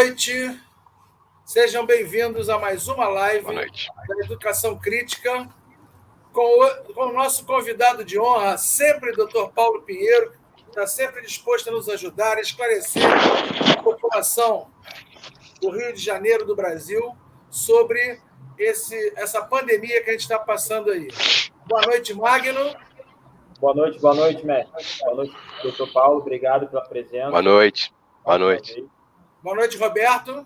noite, sejam bem-vindos a mais uma live da Educação Crítica, com o nosso convidado de honra, sempre o Dr. Paulo Pinheiro, que está sempre disposto a nos ajudar a esclarecer a população do Rio de Janeiro, do Brasil, sobre essa pandemia que a gente está passando aí. Boa noite, Magno. Boa noite, mestre. Boa noite, doutor Paulo. Obrigado pela presença. Boa noite. Boa noite. Boa noite, Roberto.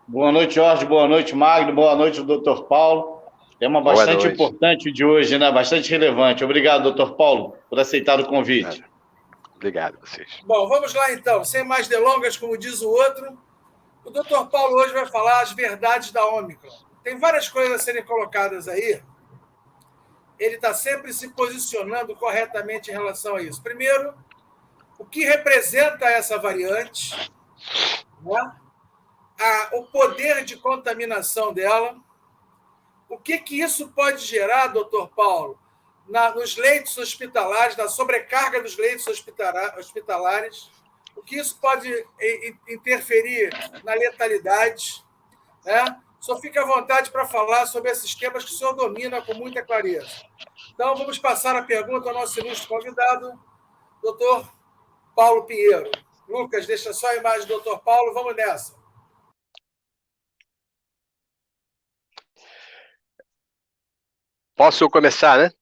Boa noite, Jorge. Boa noite, Magno. Boa noite, doutor Paulo. Tema bastante importante de hoje, né? Bastante relevante. Obrigado, doutor Paulo, por aceitar o convite. Obrigado a vocês. Bom, vamos lá então. Sem mais delongas, como diz o outro, o doutor Paulo hoje vai falar as verdades da Ômicron. Tem várias coisas a serem colocadas aí. Ele está sempre se posicionando corretamente em relação a isso. Primeiro, o que representa essa variante, né? O poder de contaminação dela, o que isso pode gerar, doutor Paulo, nos leitos hospitalares, na sobrecarga dos leitos hospitalares, o que isso pode interferir na letalidade, né? O senhor fica à vontade para falar sobre esses temas que o senhor domina com muita clareza. Então, vamos passar a pergunta ao nosso ilustre convidado, doutor Paulo Pinheiro. Lucas, deixa só a imagem do doutor Paulo, vamos nessa. Posso começar, né?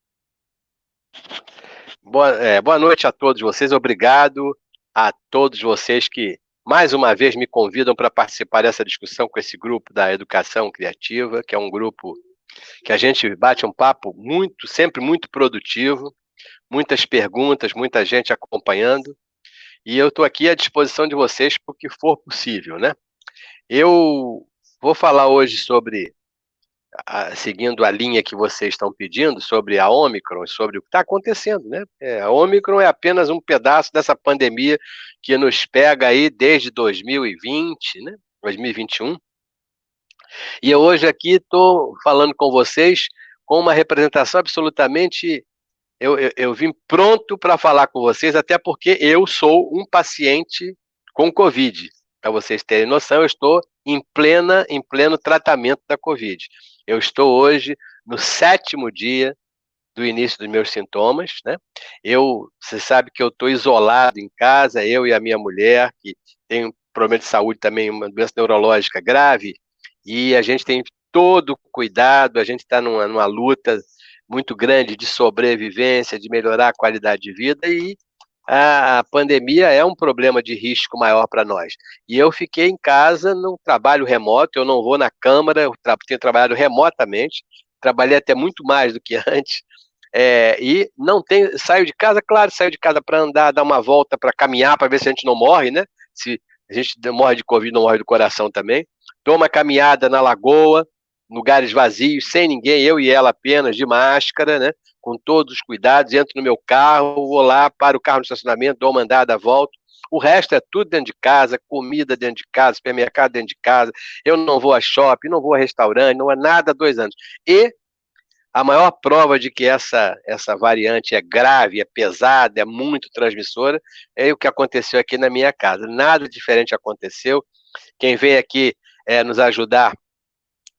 Boa noite a todos vocês. Obrigado a todos vocês que, mais uma vez, me convidam para participar dessa discussão com esse grupo da Educação Criativa, que é um grupo que a gente bate um papo sempre muito produtivo, muitas perguntas, muita gente acompanhando, e eu estou aqui à disposição de vocês por que for possível, né? Eu vou falar hoje sobre, seguindo a linha que vocês estão pedindo, sobre a Ômicron, sobre o que está acontecendo, né? A Ômicron é apenas um pedaço dessa pandemia que nos pega aí desde 2020, né? 2021. E eu hoje aqui estou falando com vocês com uma representação absolutamente... Eu vim pronto para falar com vocês, até porque eu sou um paciente com Covid. Para vocês terem noção, eu estou em pleno tratamento da Covid. Eu estou hoje no 7º dia do início dos meus sintomas, né? Você sabe que eu estou isolado em casa, eu e a minha mulher, que tem um problema de saúde também, uma doença neurológica grave, e a gente tem todo o cuidado, a gente está numa luta muito grande de sobrevivência, de melhorar a qualidade de vida, e a pandemia é um problema de risco maior para nós. E eu fiquei em casa no trabalho remoto, eu não vou na Câmara, eu tenho trabalhado remotamente, trabalhei até muito mais do que antes, e não tenho, saio de casa para andar, dar uma volta, para caminhar, para ver se a gente não morre, né? Se a gente morre de Covid, não morre do coração também. Dou uma caminhada na lagoa, lugares vazios, sem ninguém, eu e ela apenas, de máscara, né? Com todos os cuidados, entro no meu carro, vou lá, paro o carro no estacionamento, dou uma andada, volto. O resto é tudo dentro de casa, comida dentro de casa, supermercado dentro de casa. Eu não vou a shopping, não vou a restaurante, não é nada há 2 anos. E a maior prova de que essa variante é grave, é pesada, é muito transmissora, é o que aconteceu aqui na minha casa. Nada diferente aconteceu. Quem vem aqui nos ajudar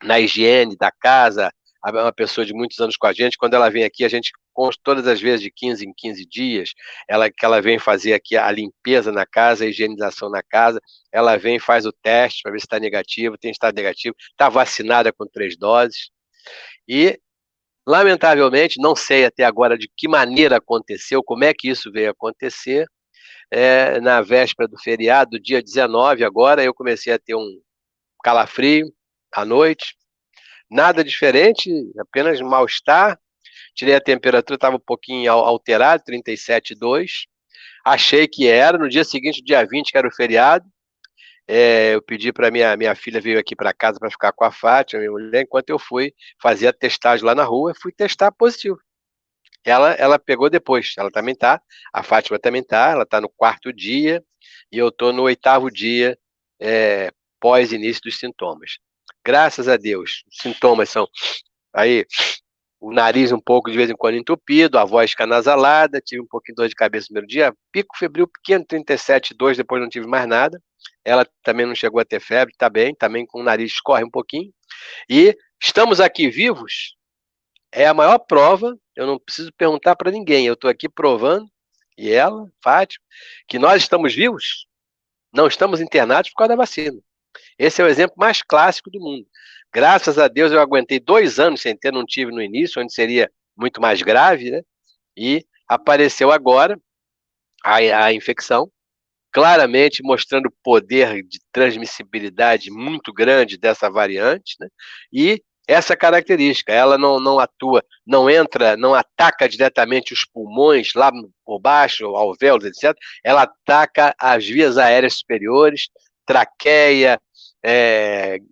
na higiene da casa, uma pessoa de muitos anos com a gente, quando ela vem aqui, a gente, todas as vezes de 15 em 15 dias, que ela vem fazer aqui a limpeza na casa, a higienização na casa, ela vem e faz o teste para ver se está negativo, tem estado negativo, está vacinada com 3 doses, e, lamentavelmente, não sei até agora de que maneira aconteceu, como é que isso veio acontecer, na véspera do feriado, dia 19 agora, eu comecei a ter um calafrio à noite, nada diferente, apenas mal-estar, tirei a temperatura, estava um pouquinho alterado, 37,2, achei que era, no dia seguinte, dia 20, que era o feriado, eu pedi para minha filha veio aqui para casa para ficar com a Fátima, minha mulher, enquanto eu fui fazer a testagem lá na rua, fui testar positivo. Ela pegou depois, ela também está, a Fátima também está, ela está no 4º dia, e eu estou no 8º dia, pós início dos sintomas. Graças a Deus, os sintomas são aí o nariz um pouco, de vez em quando, entupido, a voz canasalada, tive um pouquinho de dor de cabeça no primeiro dia, pico febril pequeno, 37,2, depois não tive mais nada. Ela também não chegou a ter febre, tá bem, também com o nariz escorre um pouquinho. E estamos aqui vivos, é a maior prova, eu não preciso perguntar para ninguém, eu estou aqui provando, e ela, Fátima, que nós estamos vivos, não estamos internados por causa da vacina. Esse é o exemplo mais clássico do mundo. Graças a Deus eu aguentei 2 anos sem ter, não tive no início, onde seria muito mais grave, né? E apareceu agora a infecção, claramente mostrando o poder de transmissibilidade muito grande dessa variante, né? E essa característica, ela não atua, não entra, não ataca diretamente os pulmões, lá por baixo, alvéolos, etc. Ela ataca as vias aéreas superiores, traqueia,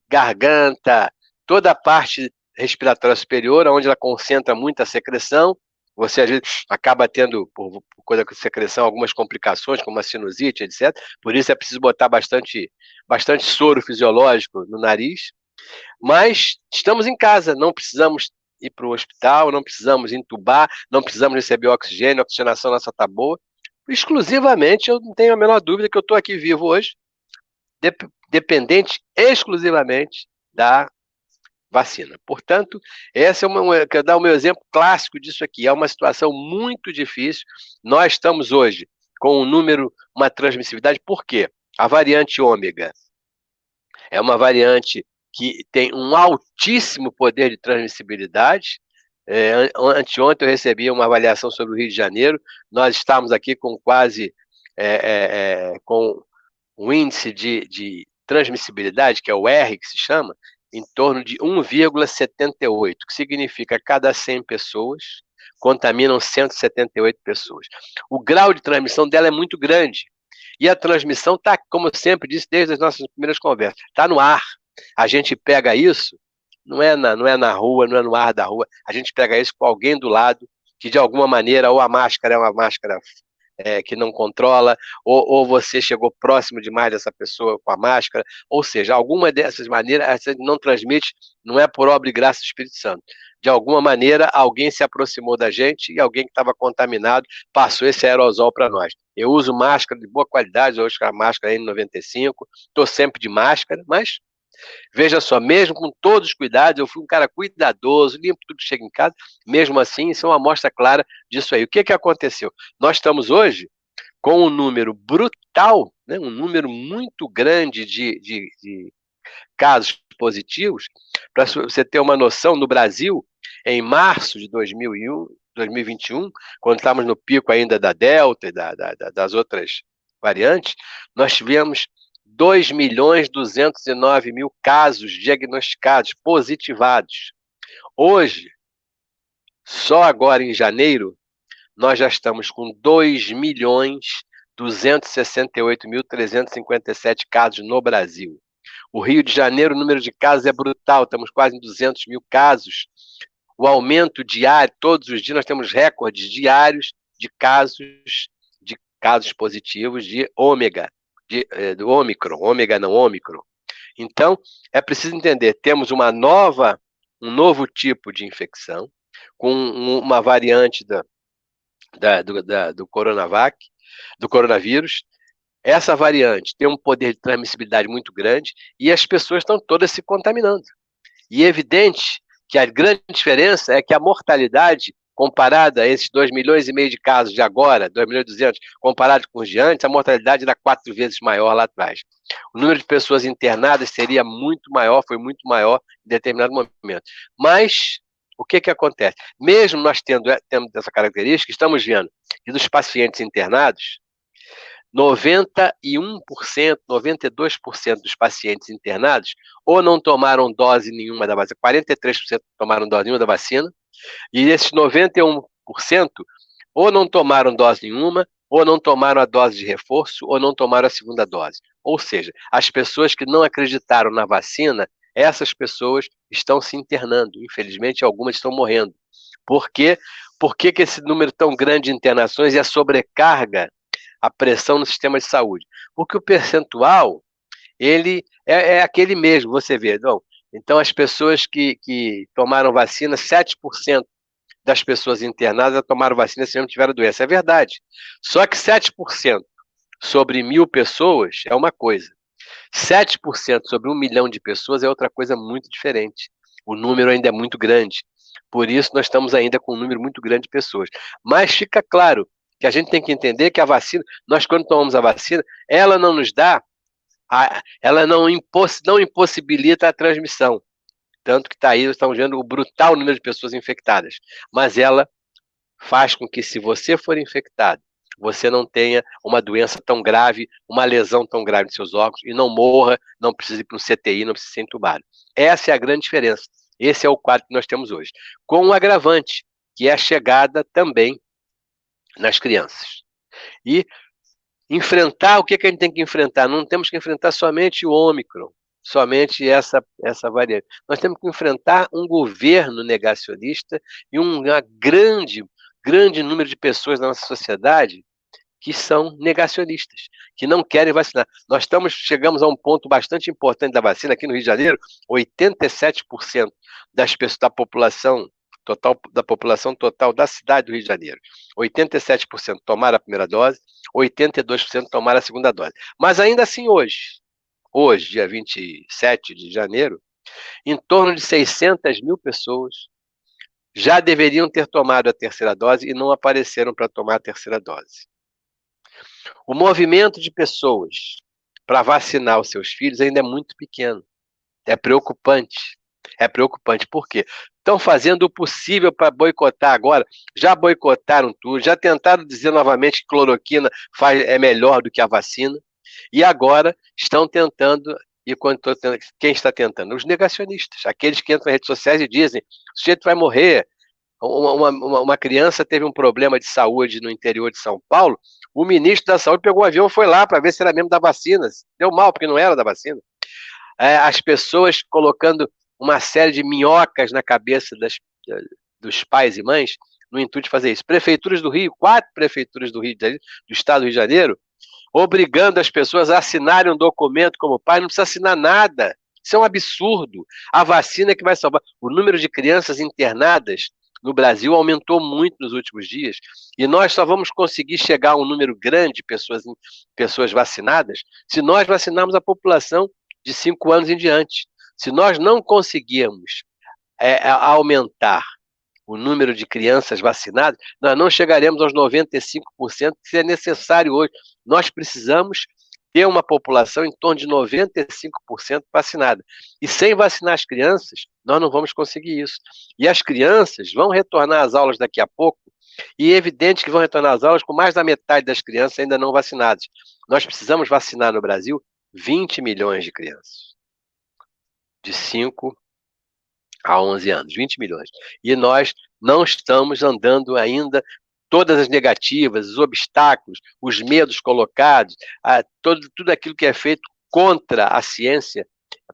garganta, toda a parte respiratória superior, onde ela concentra muita secreção. Você, às vezes, acaba tendo, por coisa com secreção, algumas complicações, como a sinusite, etc. Por isso é preciso botar bastante soro fisiológico no nariz. Mas estamos em casa, não precisamos ir para o hospital, não precisamos entubar, não precisamos receber oxigênio, a oxigenação nossa está boa. Exclusivamente, eu não tenho a menor dúvida que eu estou aqui vivo hoje, dependente exclusivamente da vacina. Portanto, essa eu quero dar o meu exemplo clássico disso aqui. É uma situação muito difícil. Nós estamos hoje com uma transmissibilidade. Por quê? A variante ômega é uma variante que tem um altíssimo poder de transmissibilidade. Anteontem eu recebi uma avaliação sobre o Rio de Janeiro. Nós estamos aqui com quase com um índice de transmissibilidade, que é o R, que se chama, em torno de 1,78, que significa que cada 100 pessoas contaminam 178 pessoas. O grau de transmissão dela é muito grande. E a transmissão está, como eu sempre disse, desde as nossas primeiras conversas, está no ar. A gente pega isso, não é na rua, não é no ar da rua, a gente pega isso com alguém do lado, que de alguma maneira, ou a máscara é uma máscara que não controla, ou você chegou próximo demais dessa pessoa com a máscara, ou seja, alguma dessas maneiras, você não transmite, não é por obra e graça do Espírito Santo. De alguma maneira, alguém se aproximou da gente e alguém que estava contaminado passou esse aerosol para nós. Eu uso máscara de boa qualidade, eu uso a máscara N95, estou sempre de máscara, mas veja só, mesmo com todos os cuidados, eu fui um cara cuidadoso, limpo tudo que chega em casa, mesmo assim, isso é uma amostra clara disso aí. O que aconteceu? Nós estamos hoje com um número brutal, né, um número muito grande de casos positivos. Para você ter uma noção, no Brasil, em março de 2021, quando estávamos no pico ainda da Delta e das outras variantes, nós tivemos 2.209.000 casos diagnosticados, positivados. Hoje, só agora em janeiro, nós já estamos com 2.268.357 casos no Brasil. O Rio de Janeiro, o número de casos é brutal, estamos quase em 200.000 casos. O aumento diário, todos os dias nós temos recordes diários de casos positivos de ômega, do Ômicron, ômega não Ômicron. Então, é preciso entender, temos um novo tipo de infecção, com uma variante do coronavírus. Essa variante tem um poder de transmissibilidade muito grande e as pessoas estão todas se contaminando. E é evidente que a grande diferença é que a mortalidade, comparada a esses 2,5 milhões de casos de agora, 2.200.000, comparado com os de antes, a mortalidade era 4 vezes maior lá atrás. O número de pessoas internadas seria muito maior, foi muito maior em determinado momento. Mas o que acontece? Mesmo nós tendo essa característica, estamos vendo que dos pacientes internados, 91%, 92% dos pacientes internados ou não tomaram dose nenhuma da vacina, 43% tomaram dose nenhuma da vacina, e esses 91% ou não tomaram dose nenhuma, ou não tomaram a dose de reforço, ou não tomaram a segunda dose. Ou seja, as pessoas que não acreditaram na vacina, essas pessoas estão se internando. Infelizmente, algumas estão morrendo. Por quê? Por que esse número tão grande de internações e a sobrecarga, a pressão no sistema de saúde? Porque o percentual, ele é aquele mesmo, você vê, não? Então, as pessoas que tomaram vacina, 7% das pessoas internadas tomaram vacina se não tiveram doença. É verdade. Só que 7% sobre 1.000 pessoas é uma coisa. 7% sobre 1 milhão de pessoas é outra coisa muito diferente. O número ainda é muito grande. Por isso, nós estamos ainda com um número muito grande de pessoas. Mas fica claro que a gente tem que entender que a vacina, nós quando tomamos a vacina, ela não nos dá, ela não impossibilita a transmissão. Tanto que está aí, estamos vendo o brutal número de pessoas infectadas. Mas ela faz com que, se você for infectado, você não tenha uma doença tão grave, uma lesão tão grave nos seus órgãos, e não morra, não precise ir para um CTI, não precise ser entubado. Essa é a grande diferença. Esse é o quadro que nós temos hoje. Com um agravante, que é a chegada também nas crianças. E enfrentar, o que a gente tem que enfrentar? Não temos que enfrentar somente o Ômicron, somente essa variante. Nós temos que enfrentar um governo negacionista e um grande número de pessoas na nossa sociedade que são negacionistas, que não querem vacinar. Nós chegamos a um ponto bastante importante da vacina aqui no Rio de Janeiro. 87% das pessoas da população total da cidade do Rio de Janeiro, 87% tomaram a primeira dose, 82% tomaram a segunda dose. Mas ainda assim hoje, dia 27 de janeiro, em torno de 600.000 pessoas já deveriam ter tomado a terceira dose e não apareceram para tomar a terceira dose. O movimento de pessoas para vacinar os seus filhos ainda é muito pequeno. É preocupante. É preocupante. Por quê? Estão fazendo o possível para boicotar agora. Já boicotaram tudo, já tentaram dizer novamente que cloroquina é melhor do que a vacina. E agora estão tentando, quem está tentando? Os negacionistas, aqueles que entram nas redes sociais e dizem: o sujeito vai morrer. Uma criança teve um problema de saúde no interior de São Paulo, o ministro da Saúde pegou um avião e foi lá para ver se era mesmo da vacina. Deu mal, porque não era da vacina. As pessoas colocando uma série de minhocas na cabeça dos pais e mães, no intuito de fazer isso. Prefeituras do Rio, 4 prefeituras do estado do Rio de Janeiro, obrigando as pessoas a assinarem um documento como pai, não precisa assinar nada. Isso é um absurdo. A vacina é que vai salvar. O número de crianças internadas no Brasil aumentou muito nos últimos dias, e nós só vamos conseguir chegar a um número grande de pessoas vacinadas se nós vacinarmos a população de 5 anos em diante. Se nós não conseguirmos aumentar o número de crianças vacinadas, nós não chegaremos aos 95% que é necessário hoje. Nós precisamos ter uma população em torno de 95% vacinada. E sem vacinar as crianças, nós não vamos conseguir isso. E as crianças vão retornar às aulas daqui a pouco, e é evidente que vão retornar às aulas com mais da metade das crianças ainda não vacinadas. Nós precisamos vacinar no Brasil 20 milhões de crianças, de 5 a 11 anos, 20 milhões. E nós não estamos andando ainda todas as negativas, os obstáculos, os medos colocados, tudo aquilo que é feito contra a ciência,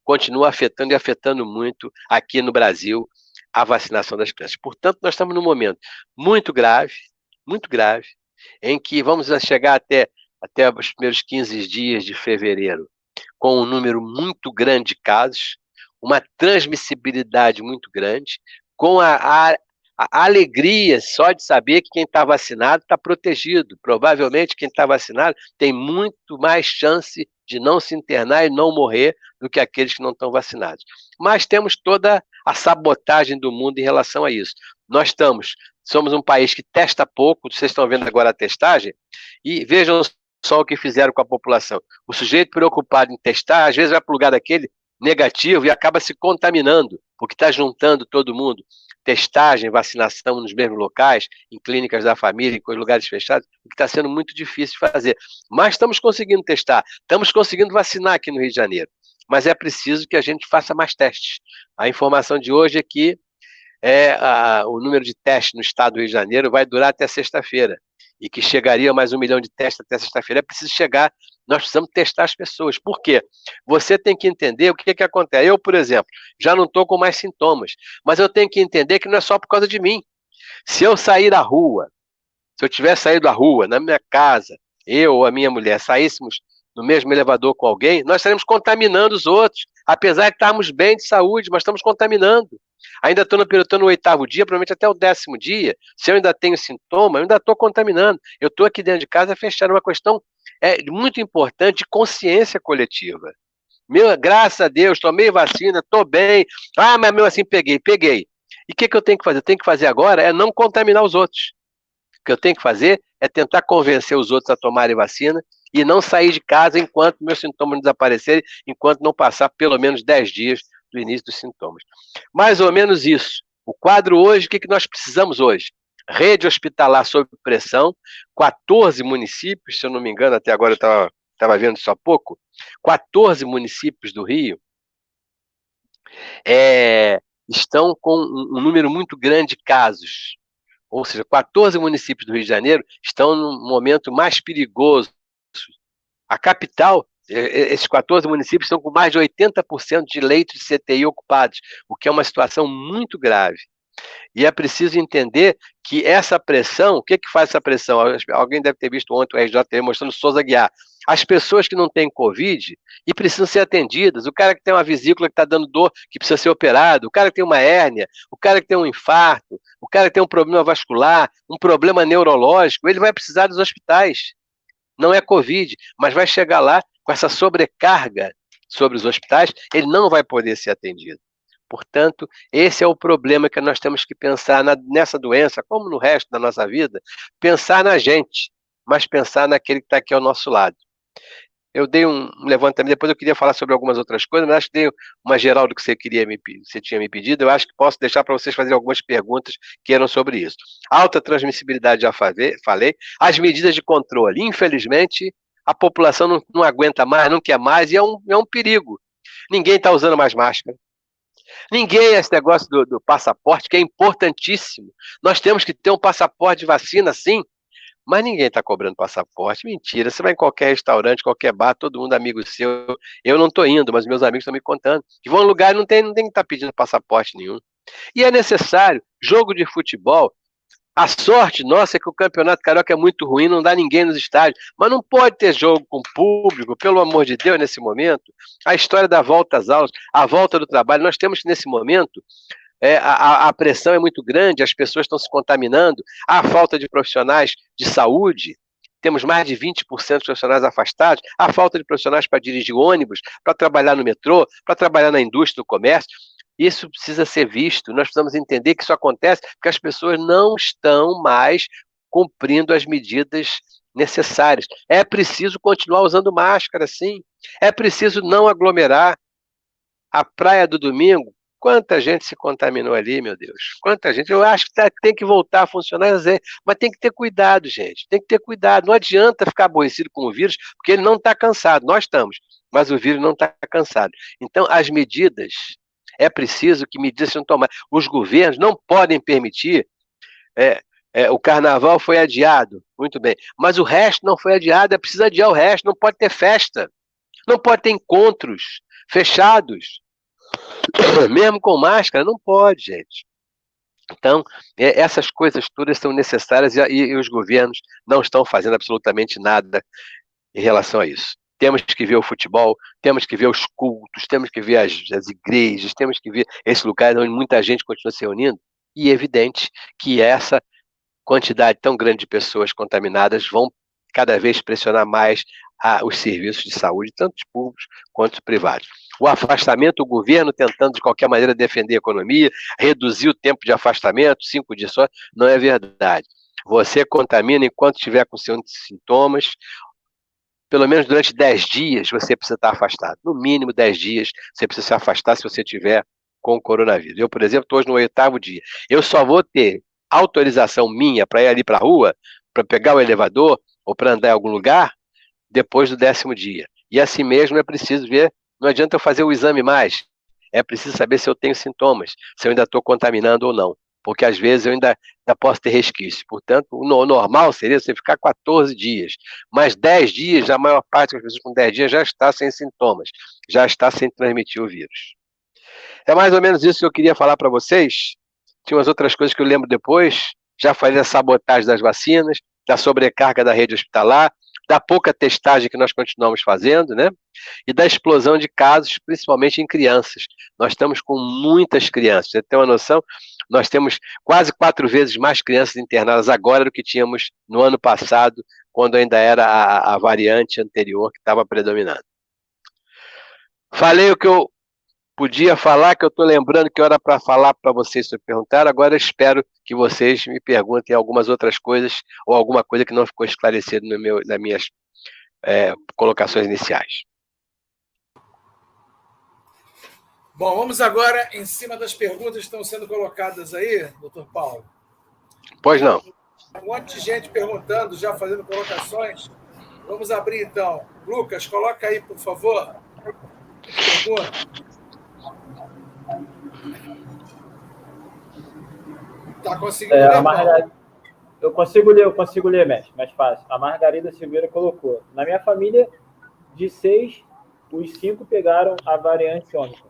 continua afetando e afetando muito aqui no Brasil a vacinação das crianças. Portanto, nós estamos num momento muito grave, em que vamos chegar até os primeiros 15 dias de fevereiro com um número muito grande de casos, uma transmissibilidade muito grande, com a alegria só de saber que quem está vacinado está protegido. Provavelmente quem está vacinado tem muito mais chance de não se internar e não morrer do que aqueles que não estão vacinados. Mas temos toda a sabotagem do mundo em relação a isso. Nós somos um país que testa pouco, vocês estão vendo agora a testagem, e vejam só o que fizeram com a população. O sujeito preocupado em testar, às vezes vai para o lugar daquele negativo e acaba se contaminando, porque está juntando todo mundo. Testagem, vacinação nos mesmos locais, em clínicas da família, em lugares fechados, o que está sendo muito difícil de fazer. Mas estamos conseguindo testar, estamos conseguindo vacinar aqui no Rio de Janeiro, mas é preciso que a gente faça mais testes. A informação de hoje é que o número de testes no estado do Rio de Janeiro vai durar até sexta-feira, e que chegaria a mais 1 milhão de testes até sexta-feira. É preciso chegar, nós precisamos testar as pessoas. Por quê? Você tem que entender o que acontece. Eu, por exemplo, já não estou com mais sintomas, mas eu tenho que entender que não é só por causa de mim. Se eu sair da rua, se eu tiver saído da rua, na minha casa, eu ou a minha mulher saíssemos no mesmo elevador com alguém, nós estaremos contaminando os outros, apesar de estarmos bem de saúde, mas estamos contaminando. Ainda estou no 8º dia, provavelmente até o 10º dia. Se eu ainda tenho sintoma, eu ainda estou contaminando. Eu estou aqui dentro de casa fechado. É uma questão muito importante de consciência coletiva. Graças a Deus, tomei vacina, estou bem. Ah, mas mesmo assim peguei. E o que eu tenho que fazer? Eu tenho que fazer agora é não contaminar os outros. O que eu tenho que fazer é tentar convencer os outros a tomarem vacina e não sair de casa enquanto meus sintomas não desaparecerem, enquanto não passar pelo menos 10 dias do início dos sintomas. Mais ou menos isso. O quadro hoje, o que nós precisamos hoje? Rede hospitalar sob pressão, 14 municípios, se eu não me engano, até agora eu estava vendo isso há pouco, 14 municípios do Rio estão com um número muito grande de casos. Ou seja, 14 municípios do Rio de Janeiro estão no momento mais perigoso. A capital, esses 14 municípios estão com mais de 80% de leitos de CTI ocupados, o que é uma situação muito grave. E é preciso entender que essa pressão, o que faz essa pressão? Alguém deve ter visto ontem o RJTV mostrando Souza Guiar. As pessoas que não têm Covid e precisam ser atendidas, o cara que tem uma vesícula que está dando dor, que precisa ser operado, o cara que tem uma hérnia, o cara que tem um infarto, o cara que tem um problema vascular, um problema neurológico, ele vai precisar dos hospitais. Não é Covid, mas vai chegar lá com essa sobrecarga sobre os hospitais, ele não vai poder ser atendido. Portanto, esse é o problema que nós temos que pensar nessa doença, como no resto da nossa vida, pensar na gente, mas pensar naquele que está aqui ao nosso lado. Eu dei um levantamento, depois eu queria falar sobre algumas outras coisas, mas acho que dei uma geral do que você tinha me pedido. Eu acho que posso deixar para vocês fazerem algumas perguntas que eram sobre isso. Alta transmissibilidade, já falei. As medidas de controle, infelizmente, a população não aguenta mais, não quer mais, e é um perigo. Ninguém está usando mais máscara. Ninguém, esse negócio do passaporte, que é importantíssimo. Nós temos que ter um passaporte de vacina, sim, mas ninguém está cobrando passaporte. Mentira, você vai em qualquer restaurante, qualquer bar, todo mundo amigo seu. Eu não estou indo, mas meus amigos estão me contando. Que vão em lugar e não tem que estar pedindo passaporte nenhum. E é necessário, jogo de futebol. A sorte nossa é que o Campeonato Carioca é muito ruim, não dá ninguém nos estádios. Mas não pode ter jogo com público, pelo amor de Deus, nesse momento. A história da volta às aulas, a volta do trabalho, nós temos que, nesse momento, a pressão é muito grande, as pessoas estão se contaminando, há falta de profissionais de saúde, temos mais de 20% de profissionais afastados, há falta de profissionais para dirigir ônibus, para trabalhar no metrô, para trabalhar na indústria, no comércio. Isso precisa ser visto, nós precisamos entender que isso acontece porque as pessoas não estão mais cumprindo as medidas necessárias. É preciso continuar usando máscara, sim. É preciso não aglomerar. A praia do domingo, quanta gente se contaminou ali, meu Deus. Quanta gente. Eu acho que tem que voltar a funcionar, mas tem que ter cuidado, gente. Tem que ter cuidado. Não adianta ficar aborrecido com o vírus, porque ele não está cansado. Nós estamos, mas o vírus não está cansado. Então, as medidas... É preciso que medidas sejam tomadas. Os governos não podem permitir. O carnaval foi adiado, muito bem. Mas o resto não foi adiado, é preciso adiar o resto. Não pode ter festa. Não pode ter encontros fechados. Mesmo com máscara, não pode, gente. Então, essas coisas todas são necessárias e os governos não estão fazendo absolutamente nada em relação a isso. Temos que ver o futebol, temos que ver os cultos, temos que ver as igrejas, temos que ver esse lugar onde muita gente continua se reunindo. E é evidente que essa quantidade tão grande de pessoas contaminadas vão cada vez pressionar mais os serviços de saúde, tanto os públicos quanto os privados. O afastamento, o governo tentando de qualquer maneira defender a economia, reduzir o tempo de afastamento, 5 dias só, não é verdade. Você contamina enquanto estiver com seus sintomas. Pelo menos durante 10 dias você precisa estar afastado. No mínimo 10 dias você precisa se afastar se você tiver com o coronavírus. Eu, por exemplo, estou hoje no 8º dia. Eu só vou ter autorização minha para ir ali para a rua, para pegar o elevador ou para andar em algum lugar, depois do 10º dia. E assim mesmo é preciso ver, não adianta eu fazer o exame mais. É preciso saber se eu tenho sintomas, se eu ainda estou contaminando ou não. Porque às vezes eu ainda posso ter resquício. Portanto, o normal seria você ficar 14 dias. Mas 10 dias, a maior parte das pessoas com 10 dias já está sem sintomas, já está sem transmitir o vírus. É mais ou menos isso que eu queria falar para vocês. Tinha umas outras coisas que eu lembro depois. Já falei da sabotagem das vacinas, da sobrecarga da rede hospitalar, da pouca testagem que nós continuamos fazendo, né? E da explosão de casos, principalmente em crianças. Nós estamos com muitas crianças. Você tem uma noção? Nós temos quase 4 vezes mais crianças internadas agora do que tínhamos no ano passado, quando ainda era a variante anterior que estava predominando. Falei o que eu podia falar, que eu estou lembrando que era para falar para vocês se perguntaram. Agora espero que vocês me perguntem algumas outras coisas ou alguma coisa que não ficou esclarecida nas minhas colocações iniciais. Bom, vamos agora em cima das perguntas que estão sendo colocadas aí, doutor Paulo. Pois não. Um monte de gente perguntando, já fazendo colocações. Vamos abrir, então. Lucas, coloca aí, por favor. Pergunta. Está conseguindo ler? Eu consigo ler, mestre, mais fácil. A Margarida Silveira colocou: na minha família, de 6, os 5 pegaram a variante Ômicron,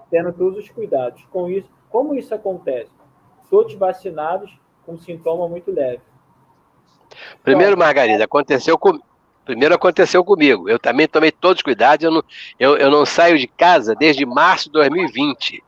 tendo todos os cuidados. Com isso, como isso acontece? Todos vacinados com sintoma muito leve. Primeiro, Margarida, aconteceu comigo. Eu também tomei todos os cuidados. Eu não saio de casa desde março de 2020.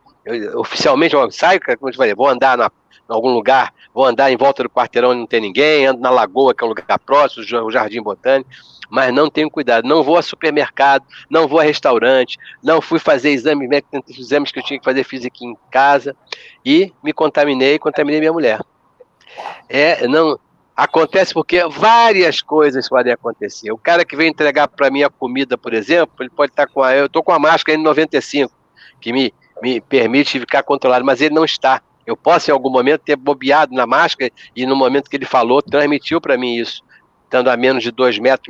Oficialmente, eu saio, como eu te falei, vou andar em algum lugar, vou andar em volta do quarteirão onde não tem ninguém, ando na Lagoa, que é um lugar próximo, o Jardim Botânico, mas não tenho cuidado. Não vou a supermercado, não vou a restaurante, não fui fazer exames que eu tinha que fazer, fiz aqui em casa, e me contaminei minha mulher. Não acontece porque várias coisas podem acontecer. O cara que vem entregar para mim a comida, por exemplo, ele pode estar eu estou com a máscara N95, que me permite ficar controlado, mas ele não está. Eu posso, em algum momento, ter bobeado na máscara e, no momento que ele falou, transmitiu para mim isso. Estando a menos de 2 metros,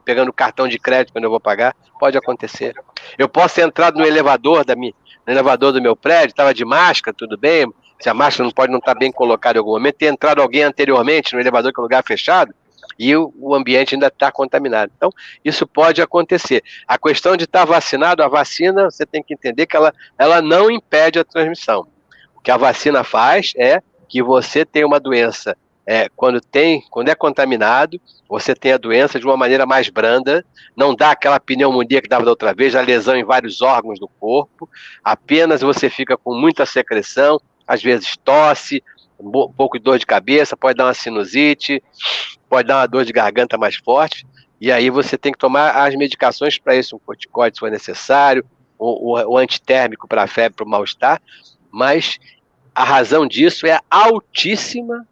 pegando o cartão de crédito quando eu vou pagar, pode acontecer. Eu posso ter entrado no elevador do meu prédio, estava de máscara, tudo bem, se a máscara não pode não estar bem colocada em algum momento, ter entrado alguém anteriormente no elevador, que é um lugar fechado, e o ambiente ainda está contaminado. Então, isso pode acontecer. A questão de estar vacinado, a vacina, você tem que entender que ela não impede a transmissão. O que a vacina faz é que você tem uma doença, quando é contaminado, você tem a doença de uma maneira mais branda, não dá aquela pneumonia que dava da outra vez, a lesão em vários órgãos do corpo, apenas você fica com muita secreção, às vezes tosse, um pouco de dor de cabeça, pode dar uma sinusite, pode dar uma dor de garganta mais forte, e aí você tem que tomar as medicações para isso, um corticoide se for necessário, o antitérmico para a febre, para o mal-estar, mas a razão disso é a altíssima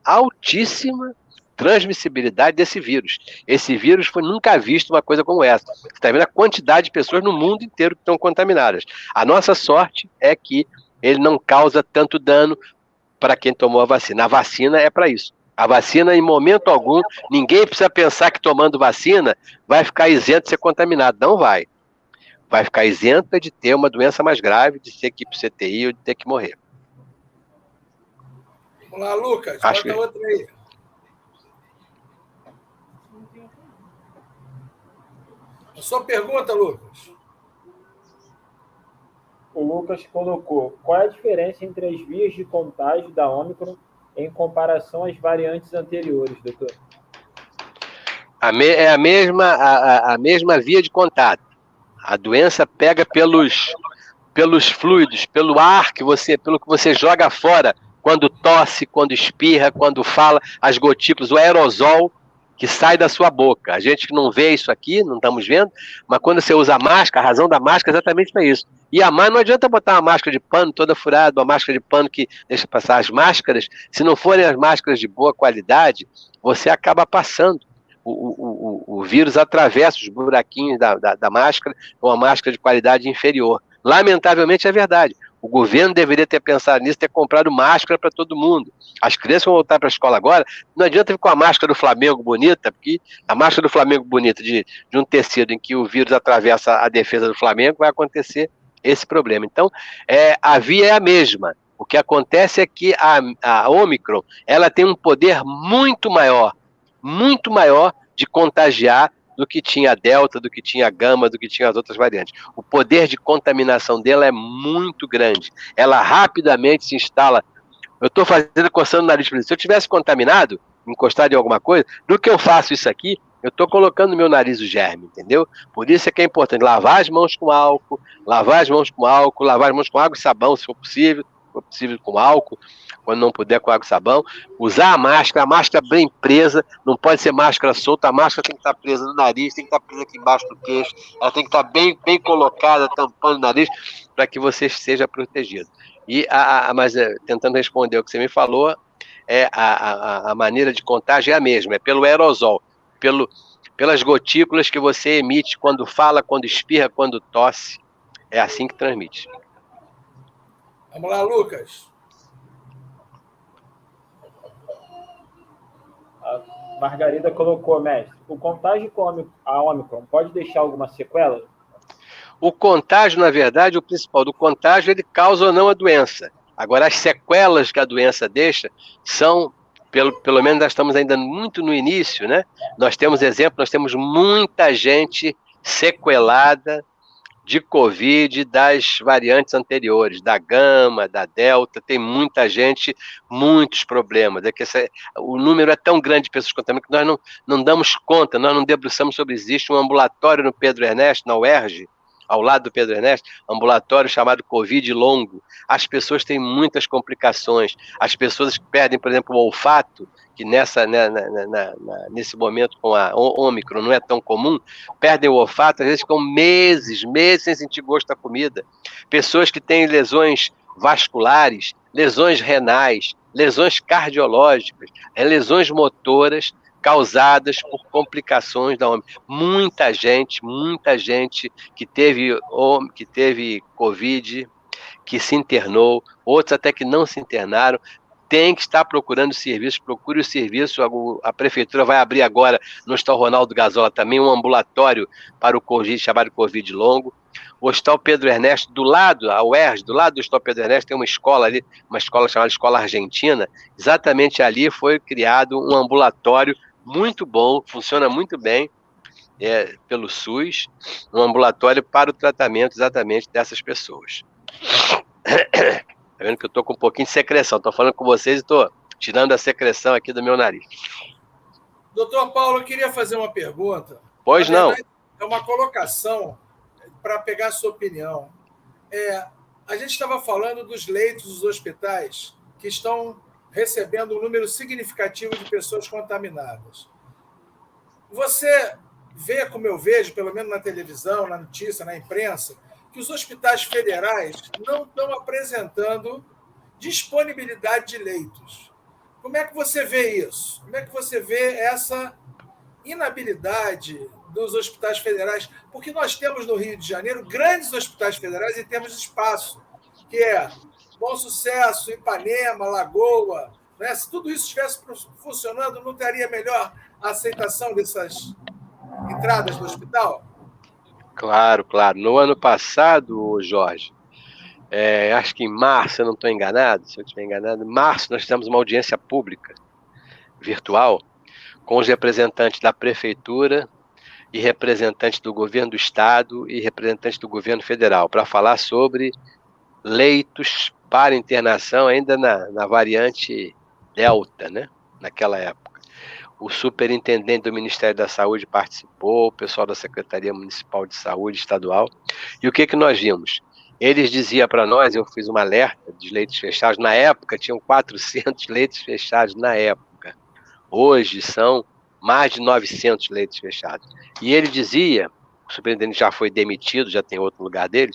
transmissibilidade desse vírus. Esse vírus foi nunca visto uma coisa como essa. Você está vendo a quantidade de pessoas no mundo inteiro que estão contaminadas. A nossa sorte é que ele não causa tanto dano para quem tomou a vacina. A vacina é para isso. A vacina, em momento algum, ninguém precisa pensar que tomando vacina vai ficar isento de ser contaminado. Não vai. Vai ficar isento de ter uma doença mais grave, de ter que ir para o CTI ou de ter que morrer. Vamos lá, Lucas. Bota outra aí. A sua pergunta, Lucas. O Lucas colocou: qual é a diferença entre as vias de contágio da Ômicron em comparação às variantes anteriores, doutor? É a mesma via de contato. A doença pega pelos fluidos, pelo ar pelo que você joga fora, quando tosse, quando espirra, quando fala, as gotículas, o aerosol que sai da sua boca. A gente que não vê isso aqui, não estamos vendo, mas quando você usa a máscara, a razão da máscara é exatamente para isso. E a máscara, não adianta botar uma máscara de pano toda furada, uma máscara de pano que deixa passar as máscaras. Se não forem as máscaras de boa qualidade, você acaba passando. O vírus atravessa os buraquinhos da máscara, uma máscara de qualidade inferior. Lamentavelmente é verdade. O governo deveria ter pensado nisso, ter comprado máscara para todo mundo. As crianças vão voltar para a escola agora, não adianta vir com a máscara do Flamengo bonita, porque a máscara do Flamengo bonita de um tecido em que o vírus atravessa a defesa do Flamengo, vai acontecer esse problema. Então, a via é a mesma. O que acontece é que a Ômicron, ela tem um poder muito maior de contagiar do que tinha a Delta, do que tinha a Gama, do que tinha as outras variantes. O poder de contaminação dela é muito grande. Ela rapidamente se instala. Eu estou coçando o nariz para isso. Se eu tivesse contaminado, encostado em alguma coisa, do que eu faço isso aqui, eu estou colocando no meu nariz o germe, entendeu? Por isso é que é importante lavar as mãos com álcool, lavar as mãos com água e sabão, se for possível com álcool, quando não puder com água e sabão, usar a máscara bem presa, não pode ser máscara solta, a máscara tem que estar presa no nariz, tem que estar presa aqui embaixo do queixo, ela tem que estar bem colocada, tampando o nariz, para que você seja protegido. Mas tentando responder o que você me falou, a maneira de contágio é a mesma, é pelo aerosol, pelas gotículas que você emite quando fala, quando espirra, quando tosse, é assim que transmite. Vamos lá, Lucas. A Margarida colocou, mestre, o contágio com a Ômicron pode deixar alguma sequela? O contágio, na verdade, o principal do contágio, ele causa ou não a doença. Agora, as sequelas que a doença deixa são, pelo menos nós estamos ainda muito no início, né? Nós temos muita gente sequelada de Covid das variantes anteriores, da Gama, da Delta, tem muita gente, muitos problemas. O número é tão grande de pessoas contaminadas que nós não damos conta, nós não debruçamos sobre. Existe um ambulatório no Pedro Ernesto, na UERJ, ao lado do Pedro Ernesto, ambulatório chamado Covid longo. As pessoas têm muitas complicações. As pessoas que perdem, por exemplo, o olfato, que nesse momento com a Ômicron não é tão comum, perdem o olfato, às vezes ficam meses sem sentir gosto da comida. Pessoas que têm lesões vasculares, lesões renais, lesões cardiológicas, lesões motoras, causadas por complicações da Ômicron. Muita gente que teve Covid, que se internou, outros até que não se internaram, tem que estar procurando serviço, procure o serviço. A prefeitura vai abrir agora no Hospital Ronaldo Gazola também um ambulatório para o Covid, chamado Covid longo. O Hospital Pedro Ernesto, do lado, a UERJ, do lado do Hospital Pedro Ernesto, tem uma escola ali, uma escola chamada Escola Argentina. Exatamente ali foi criado um ambulatório muito bom, funciona muito bem, pelo SUS, um ambulatório para o tratamento exatamente dessas pessoas. Tá vendo que eu tô com um pouquinho de secreção, tô falando com vocês e tô tirando a secreção aqui do meu nariz. Doutor Paulo, eu queria fazer uma pergunta. Pois não. É uma colocação para pegar a sua opinião. A gente estava falando dos leitos dos hospitais que estão recebendo um número significativo de pessoas contaminadas. Você vê, como eu vejo, pelo menos na televisão, na notícia, na imprensa, que os hospitais federais não estão apresentando disponibilidade de leitos. Como é que você vê isso? Como é que você vê essa inabilidade dos hospitais federais? Porque nós temos no Rio de Janeiro grandes hospitais federais em termos de espaço, que é Bom Sucesso, Ipanema, Lagoa. Né? Se tudo isso estivesse funcionando, não teria melhor aceitação dessas entradas no hospital? Claro. No ano passado, Jorge, acho que em março, eu não estou enganado, se eu estiver enganado, em março nós fizemos uma audiência pública virtual com os representantes da prefeitura e representantes do governo do estado e representantes do governo federal para falar sobre leitos para internação ainda na variante Delta, né? Naquela época. O superintendente do Ministério da Saúde participou, o pessoal da Secretaria Municipal de Saúde Estadual. E o que nós vimos? Eles diziam para nós, eu fiz uma alerta de leitos fechados, na época tinham 400 leitos fechados na época. Hoje são mais de 900 leitos fechados. E ele dizia, o superintendente já foi demitido, já tem outro lugar dele,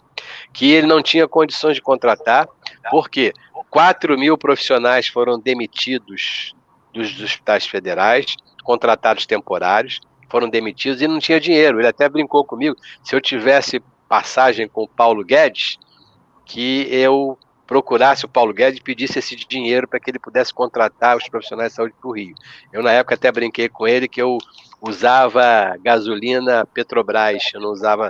que ele não tinha condições de contratar, porque 4.000 profissionais foram demitidos dos hospitais federais, contratados temporários, foram demitidos e não tinha dinheiro. Ele até brincou comigo, se eu tivesse passagem com o Paulo Guedes, que eu procurasse o Paulo Guedes e pedisse esse dinheiro para que ele pudesse contratar os profissionais de saúde para o Rio. Eu, na época, até brinquei com ele que eu usava gasolina Petrobras, eu não usava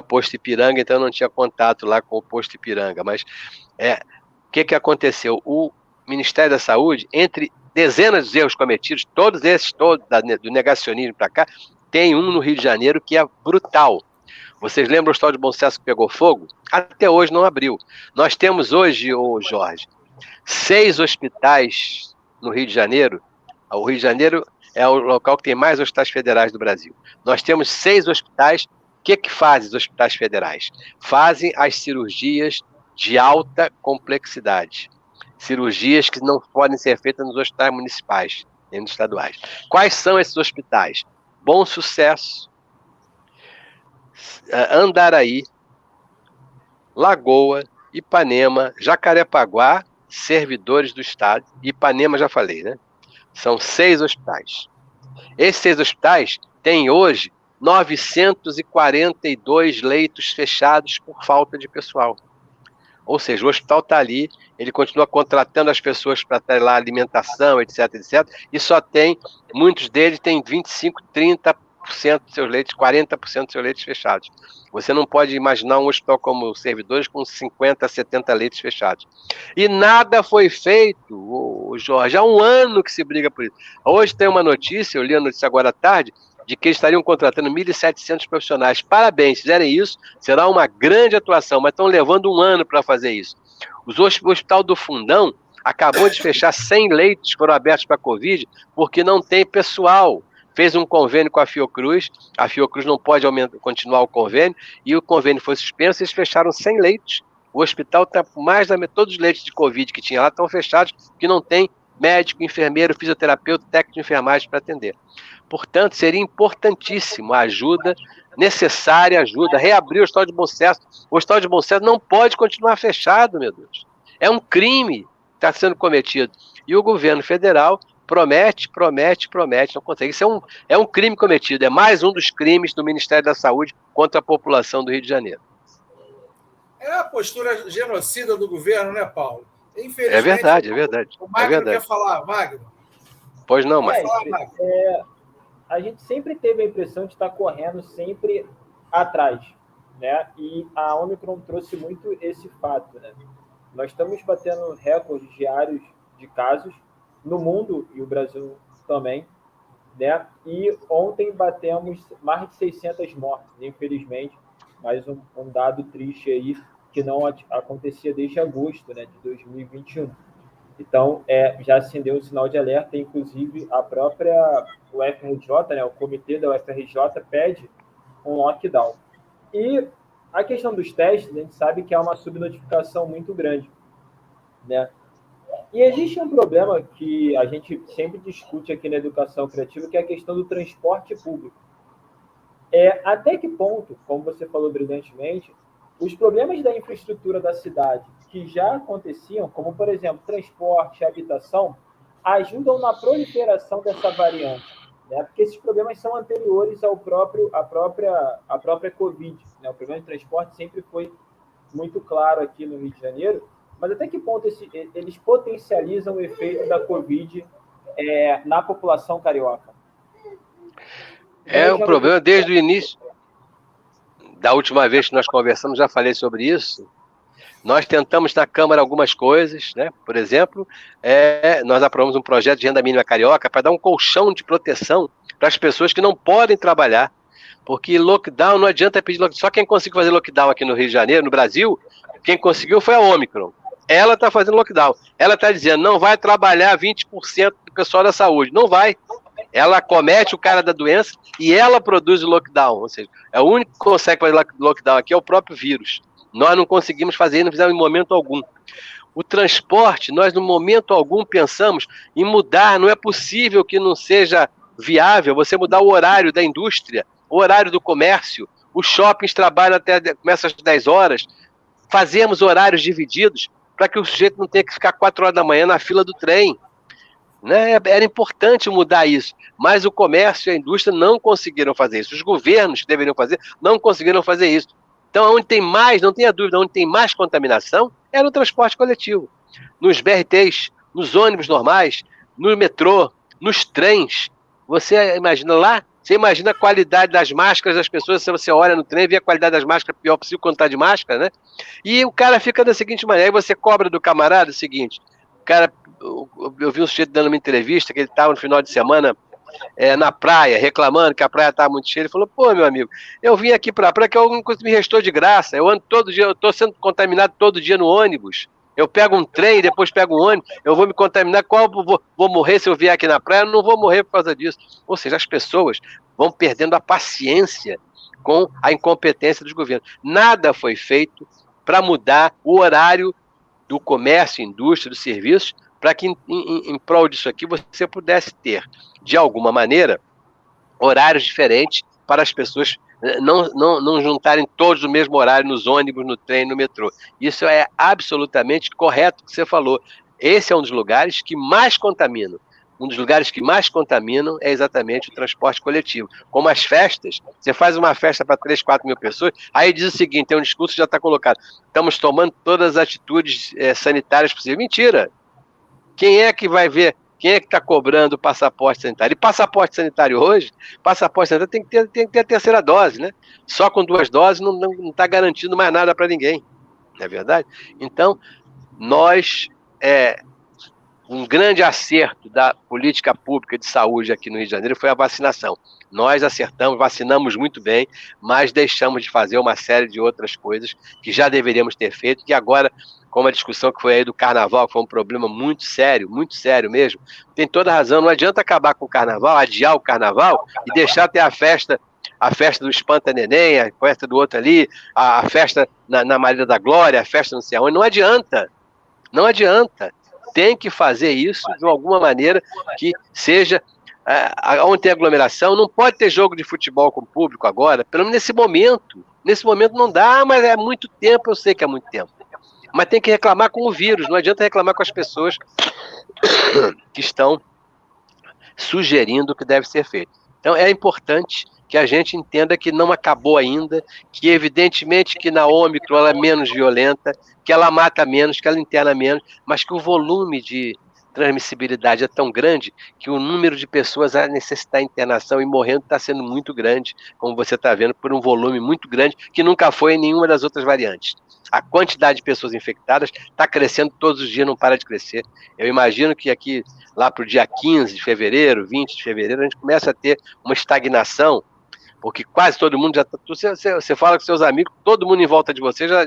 posto Ipiranga, então eu não tinha contato lá com o posto Ipiranga. Mas o que aconteceu? O Ministério da Saúde, entre dezenas de erros cometidos, todos do negacionismo para cá, tem um no Rio de Janeiro que é brutal. Vocês lembram o Hospital de Bom Sucesso que pegou fogo? Até hoje não abriu. Nós temos hoje, Jorge, 6 hospitais no Rio de Janeiro. O Rio de Janeiro é o local que tem mais hospitais federais do Brasil. Nós temos 6 hospitais. O que fazem os hospitais federais? Fazem as cirurgias de alta complexidade. Cirurgias que não podem ser feitas nos hospitais municipais, nem nos estaduais. Quais são esses hospitais? Bom Sucesso, Andaraí, Lagoa, Ipanema, Jacarepaguá, Servidores do Estado. Ipanema já falei, né? São 6 hospitais. Esses 6 hospitais têm hoje 942 leitos fechados por falta de pessoal. Ou seja, o hospital está ali, ele continua contratando as pessoas para ter lá alimentação, etc, etc, e só tem, muitos deles têm 25, 30% dos seus leitos, 40% dos seus leitos fechados. Você não pode imaginar um hospital como Servidores com 50, 70 leitos fechados. E nada foi feito, Jorge, há um ano que se briga por isso. Hoje tem uma notícia, eu li a notícia agora à tarde, de que eles estariam contratando 1.700 profissionais. Parabéns, se fizerem isso, será uma grande atuação, mas estão levando um ano para fazer isso. O Hospital do Fundão acabou de fechar 100 leitos que foram abertos para a Covid, porque não tem pessoal. Fez um convênio com a Fiocruz não pode continuar o convênio, e o convênio foi suspenso, eles fecharam 100 leitos. O hospital está com mais da metade, todos os leitos de Covid que tinha lá estão fechados, porque não tem médico, enfermeiro, fisioterapeuta, técnico de enfermagem para atender. Portanto, seria importantíssimo a ajuda, necessária ajuda, reabrir o Hospital de Bom Sucesso. O Hospital de Bom Sucesso não pode continuar fechado, meu Deus. É um crime que está sendo cometido. E o governo federal promete, não consegue. Isso é um crime cometido, é mais um dos crimes do Ministério da Saúde contra a população do Rio de Janeiro. É a postura genocida do governo, né, Paulo? Infelizmente, é verdade. O Magno quer falar, Magno. Pois não, Magno. A gente sempre teve a impressão de estar correndo sempre atrás, né? E a Omicron trouxe muito esse fato, né? Nós estamos batendo recordes diários de casos no mundo, e o Brasil também, né? E ontem batemos mais de 600 mortes, infelizmente, mais um dado triste aí, que não acontecia desde agosto, né, de 2021. Então, já acendeu um sinal de alerta, inclusive a própria UFRJ, né, o comitê da UFRJ pede um lockdown. E a questão dos testes, a gente sabe que é uma subnotificação muito grande, né? E existe um problema que a gente sempre discute aqui na educação criativa, que é a questão do transporte público. Até que ponto, como você falou brilhantemente, os problemas da infraestrutura da cidade, que já aconteciam, como, por exemplo, transporte, habitação, ajudam na proliferação dessa variante, né? Porque esses problemas são anteriores à própria Covid, né? O problema de transporte sempre foi muito claro aqui no Rio de Janeiro, mas até que ponto eles potencializam o efeito da Covid na população carioca? O problema desde o início. Da última vez que nós conversamos, já falei sobre isso. Nós tentamos na Câmara algumas coisas, né? Por exemplo, nós aprovamos um projeto de renda mínima carioca para dar um colchão de proteção para as pessoas que não podem trabalhar. Porque lockdown, não adianta pedir lockdown. Só quem conseguiu fazer lockdown aqui no Rio de Janeiro, no Brasil, quem conseguiu foi a Omicron. Ela está fazendo lockdown. Ela está dizendo, não vai trabalhar 20% do pessoal da saúde. Não vai. Ela comete o cara da doença e ela produz o lockdown. Ou seja, é o único que consegue fazer lockdown aqui é o próprio vírus. Nós não conseguimos fazer, não fizemos em momento algum. O transporte, nós no momento algum pensamos em mudar. Não é possível que não seja viável você mudar o horário da indústria, o horário do comércio. Os shoppings trabalham começam às 10 horas. Fazemos horários divididos para que o sujeito não tenha que ficar 4 horas da manhã na fila do trem. Né? Era importante mudar isso, mas o comércio e a indústria não conseguiram fazer isso. Os governos que deveriam fazer não conseguiram fazer isso. Então, onde tem mais, não tenha dúvida, onde tem mais contaminação é no transporte coletivo. Nos BRTs, nos ônibus normais, no metrô, nos trens. Você imagina lá, você imagina a qualidade das máscaras das pessoas, se você olha no trem e vê a qualidade das máscaras pior possível quando está de máscara, né? E o cara fica da seguinte maneira, aí você cobra do camarada o seguinte, o cara... Eu vi um sujeito dando uma entrevista que ele estava no final de semana na praia, reclamando que a praia estava muito cheia. Ele falou, pô, meu amigo, eu vim aqui para a praia que alguma coisa me restou de graça. Eu ando todo dia, eu estou sendo contaminado todo dia no ônibus. Eu pego um trem, depois pego um ônibus, eu vou me contaminar, vou morrer se eu vier aqui na praia? Eu não vou morrer por causa disso. Ou seja, as pessoas vão perdendo a paciência com a incompetência dos governos. Nada foi feito para mudar o horário do comércio, indústria, dos serviços, para que em prol disso aqui você pudesse ter, de alguma maneira, horários diferentes para as pessoas não juntarem todos no mesmo horário nos ônibus, no trem, no metrô. Isso é absolutamente correto o que você falou. Esse é um dos lugares que mais contaminam. Um dos lugares que mais contaminam é exatamente o transporte coletivo. Como as festas, você faz uma festa para 3, 4 mil pessoas, aí diz o seguinte, tem um discurso que já está colocado, estamos tomando todas as atitudes sanitárias possíveis. Mentira! Quem é que vai ver? Quem é que está cobrando o passaporte sanitário? E passaporte sanitário hoje, passaporte sanitário tem que ter a terceira dose, né? Só com 2 doses não está garantindo mais nada para ninguém, não é verdade? Então, um grande acerto da política pública de saúde aqui no Rio de Janeiro foi a vacinação. Nós acertamos, vacinamos muito bem, mas deixamos de fazer uma série de outras coisas que já deveríamos ter feito, que agora, como a discussão que foi aí do carnaval, que foi um problema muito sério mesmo, tem toda a razão, não adianta acabar com o carnaval, adiar o carnaval e deixar ter a festa do Espanta Neném, a festa do outro ali, a festa na Maria da Glória, a festa não sei aonde, não adianta. Tem que fazer isso de alguma maneira que seja, onde tem aglomeração, não pode ter jogo de futebol com o público agora, pelo menos nesse momento não dá, mas é muito tempo, eu sei que é muito tempo, mas tem que reclamar com o vírus, não adianta reclamar com as pessoas que estão sugerindo o que deve ser feito. Então é importante que a gente entenda que não acabou ainda, que evidentemente que na Ômicron ela é menos violenta, que ela mata menos, que ela interna menos, mas que o volume de transmissibilidade é tão grande que o número de pessoas a necessitar de internação e morrendo está sendo muito grande, como você está vendo, por um volume muito grande, que nunca foi em nenhuma das outras variantes. A quantidade de pessoas infectadas está crescendo todos os dias, não para de crescer. Eu imagino que aqui, lá para o dia 15 de fevereiro, 20 de fevereiro, a gente começa a ter uma estagnação, porque quase todo mundo já está... Você fala com seus amigos, todo mundo em volta de você já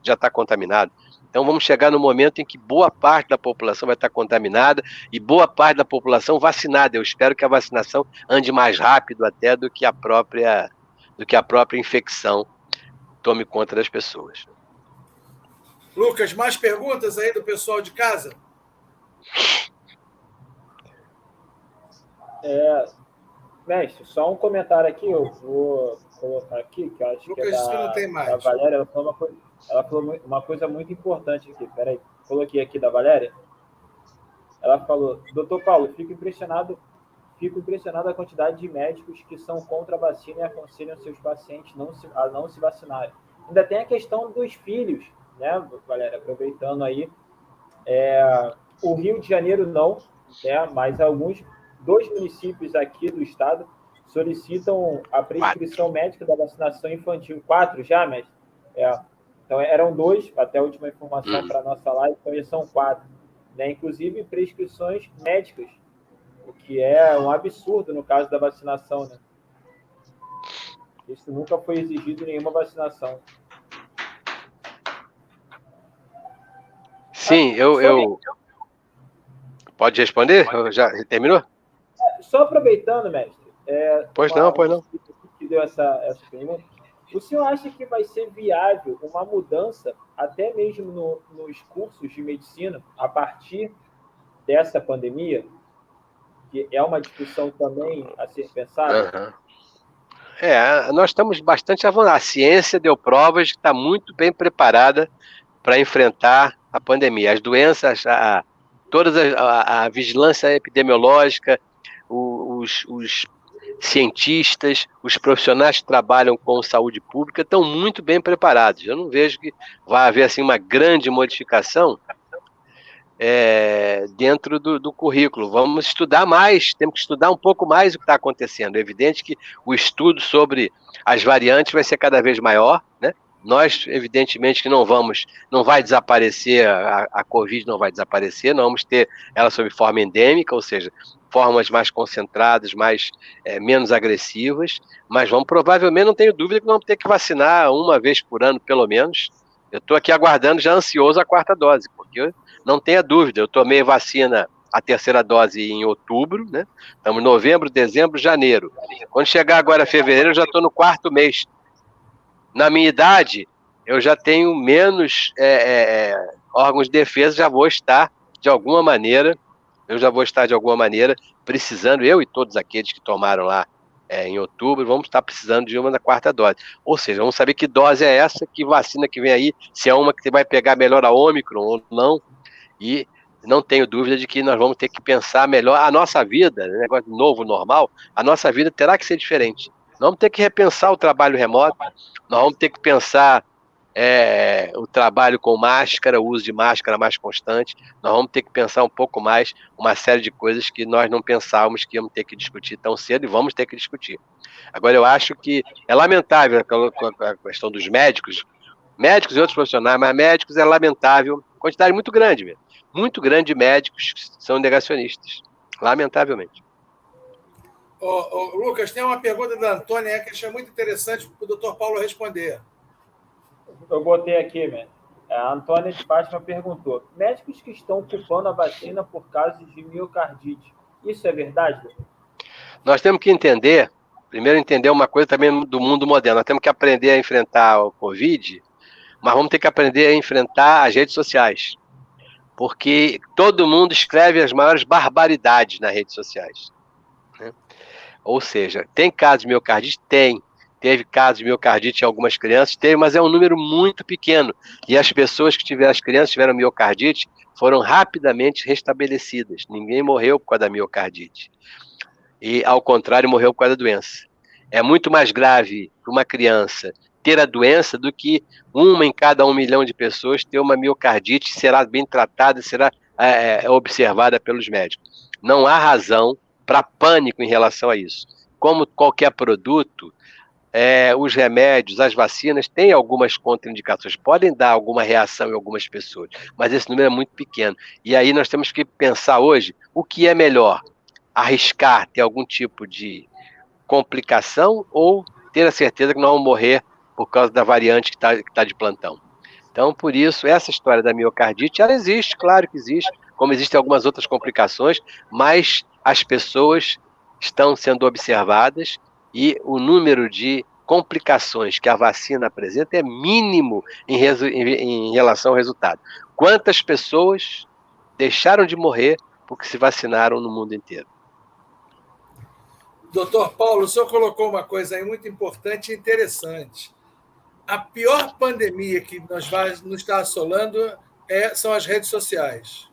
está contaminado. Então vamos chegar no momento em que boa parte da população vai estar contaminada e boa parte da população vacinada. Eu espero que a vacinação ande mais rápido até do que a própria infecção tome conta das pessoas. Lucas, mais perguntas aí do pessoal de casa? Mestre, só um comentário aqui, eu vou colocar aqui, que eu acho Lucas, que é não tem mais. da Valéria, ela falou uma coisa muito importante aqui, peraí, coloquei aqui da Valéria, ela falou, doutor Paulo, fico impressionado a quantidade de médicos que são contra a vacina e aconselham seus pacientes a não se vacinarem. Ainda tem a questão dos filhos, né, Valéria, aproveitando aí, o Rio de Janeiro não, né, mas 2 municípios aqui do estado solicitam a prescrição médica da vacinação infantil. 4 já, mestre? Então, eram 2, até a última informação para a nossa live, então já são 4. Né? Inclusive, prescrições médicas, o que é um absurdo no caso da vacinação. Né? Isso nunca foi exigido em nenhuma vacinação. Sim, Pode responder? Já terminou? Só aproveitando, mestre. Pois não. Que deu essa pergunta. O senhor acha que vai ser viável uma mudança, até mesmo nos cursos de medicina, a partir dessa pandemia? Que é uma discussão também a ser pensada? Nós estamos bastante avançados. A ciência deu provas de que está muito bem preparada para enfrentar a pandemia. As doenças, a vigilância epidemiológica, os cientistas, os profissionais que trabalham com saúde pública estão muito bem preparados. Eu não vejo que vai haver assim, uma grande modificação dentro do currículo. Vamos estudar mais, temos que estudar um pouco mais o que está acontecendo. É evidente que o estudo sobre as variantes vai ser cada vez maior, né? Nós, evidentemente, que não vai desaparecer, a Covid não vai desaparecer, não vamos ter ela sob forma endêmica, ou seja, formas mais concentradas, menos agressivas, mas provavelmente, não tenho dúvida que vamos ter que vacinar uma vez por ano, pelo menos, Eu estou aqui aguardando, já ansioso, a 4ª dose, porque não tenha dúvida, eu tomei vacina, a 3ª dose em outubro, né? Estamos em novembro, dezembro, janeiro. Quando chegar agora fevereiro, eu já estou no 4º mês. Na minha idade, eu já tenho menos órgãos de defesa, já vou estar de alguma maneira, precisando, eu e todos aqueles que tomaram lá em outubro, vamos estar precisando de uma da 4ª dose. Ou seja, vamos saber que dose é essa, que vacina que vem aí, se é uma que vai pegar melhor a Ômicron ou não, e não tenho dúvida de que nós vamos ter que pensar melhor a nossa vida, negócio novo, normal, a nossa vida terá que ser diferente. Nós vamos ter que repensar o trabalho remoto, nós vamos ter que pensar o trabalho com máscara, o uso de máscara mais constante, nós vamos ter que pensar um pouco mais uma série de coisas que nós não pensávamos que íamos ter que discutir tão cedo e vamos ter que discutir. Agora, eu acho que é lamentável a questão dos médicos e outros profissionais, mas médicos é lamentável, quantidade muito grande mesmo, muito grande de médicos que são negacionistas, lamentavelmente. Lucas, tem uma pergunta da Antônia que achei muito interessante para o Dr. Paulo responder. Eu botei aqui, mesmo. A Antônia de Fátima perguntou: médicos que estão ocupando a vacina por casos de miocardite, isso é verdade? Nós temos que entender uma coisa também do mundo moderno. Nós temos que aprender a enfrentar o Covid, mas vamos ter que aprender a enfrentar as redes sociais. Porque todo mundo escreve as maiores barbaridades nas redes sociais. Né? Ou seja, tem casos de miocardite? Tem. Teve casos de miocardite em algumas crianças? Teve, mas é um número muito pequeno. E as pessoas que tiveram, as crianças que tiveram miocardite, foram rapidamente restabelecidas. Ninguém morreu por causa da miocardite. E, ao contrário, morreu por causa da doença. É muito mais grave para uma criança ter a doença do que uma em cada 1 milhão de pessoas ter uma miocardite, será bem tratada, será observada pelos médicos. Não há razão para pânico em relação a isso. Como qualquer produto, os remédios, as vacinas têm algumas contraindicações, podem dar alguma reação em algumas pessoas, mas esse número é muito pequeno. E aí nós temos que pensar hoje o que é melhor, arriscar ter algum tipo de complicação ou ter a certeza que nós vamos morrer por causa da variante que tá de plantão. Então, por isso, essa história da miocardite, ela existe, claro que existe, como existem algumas outras complicações, mas as pessoas estão sendo observadas e o número de complicações que a vacina apresenta é mínimo em relação ao resultado. Quantas pessoas deixaram de morrer porque se vacinaram no mundo inteiro? Doutor Paulo, o senhor colocou uma coisa aí muito importante e interessante. A pior pandemia que nos está assolando são as redes sociais.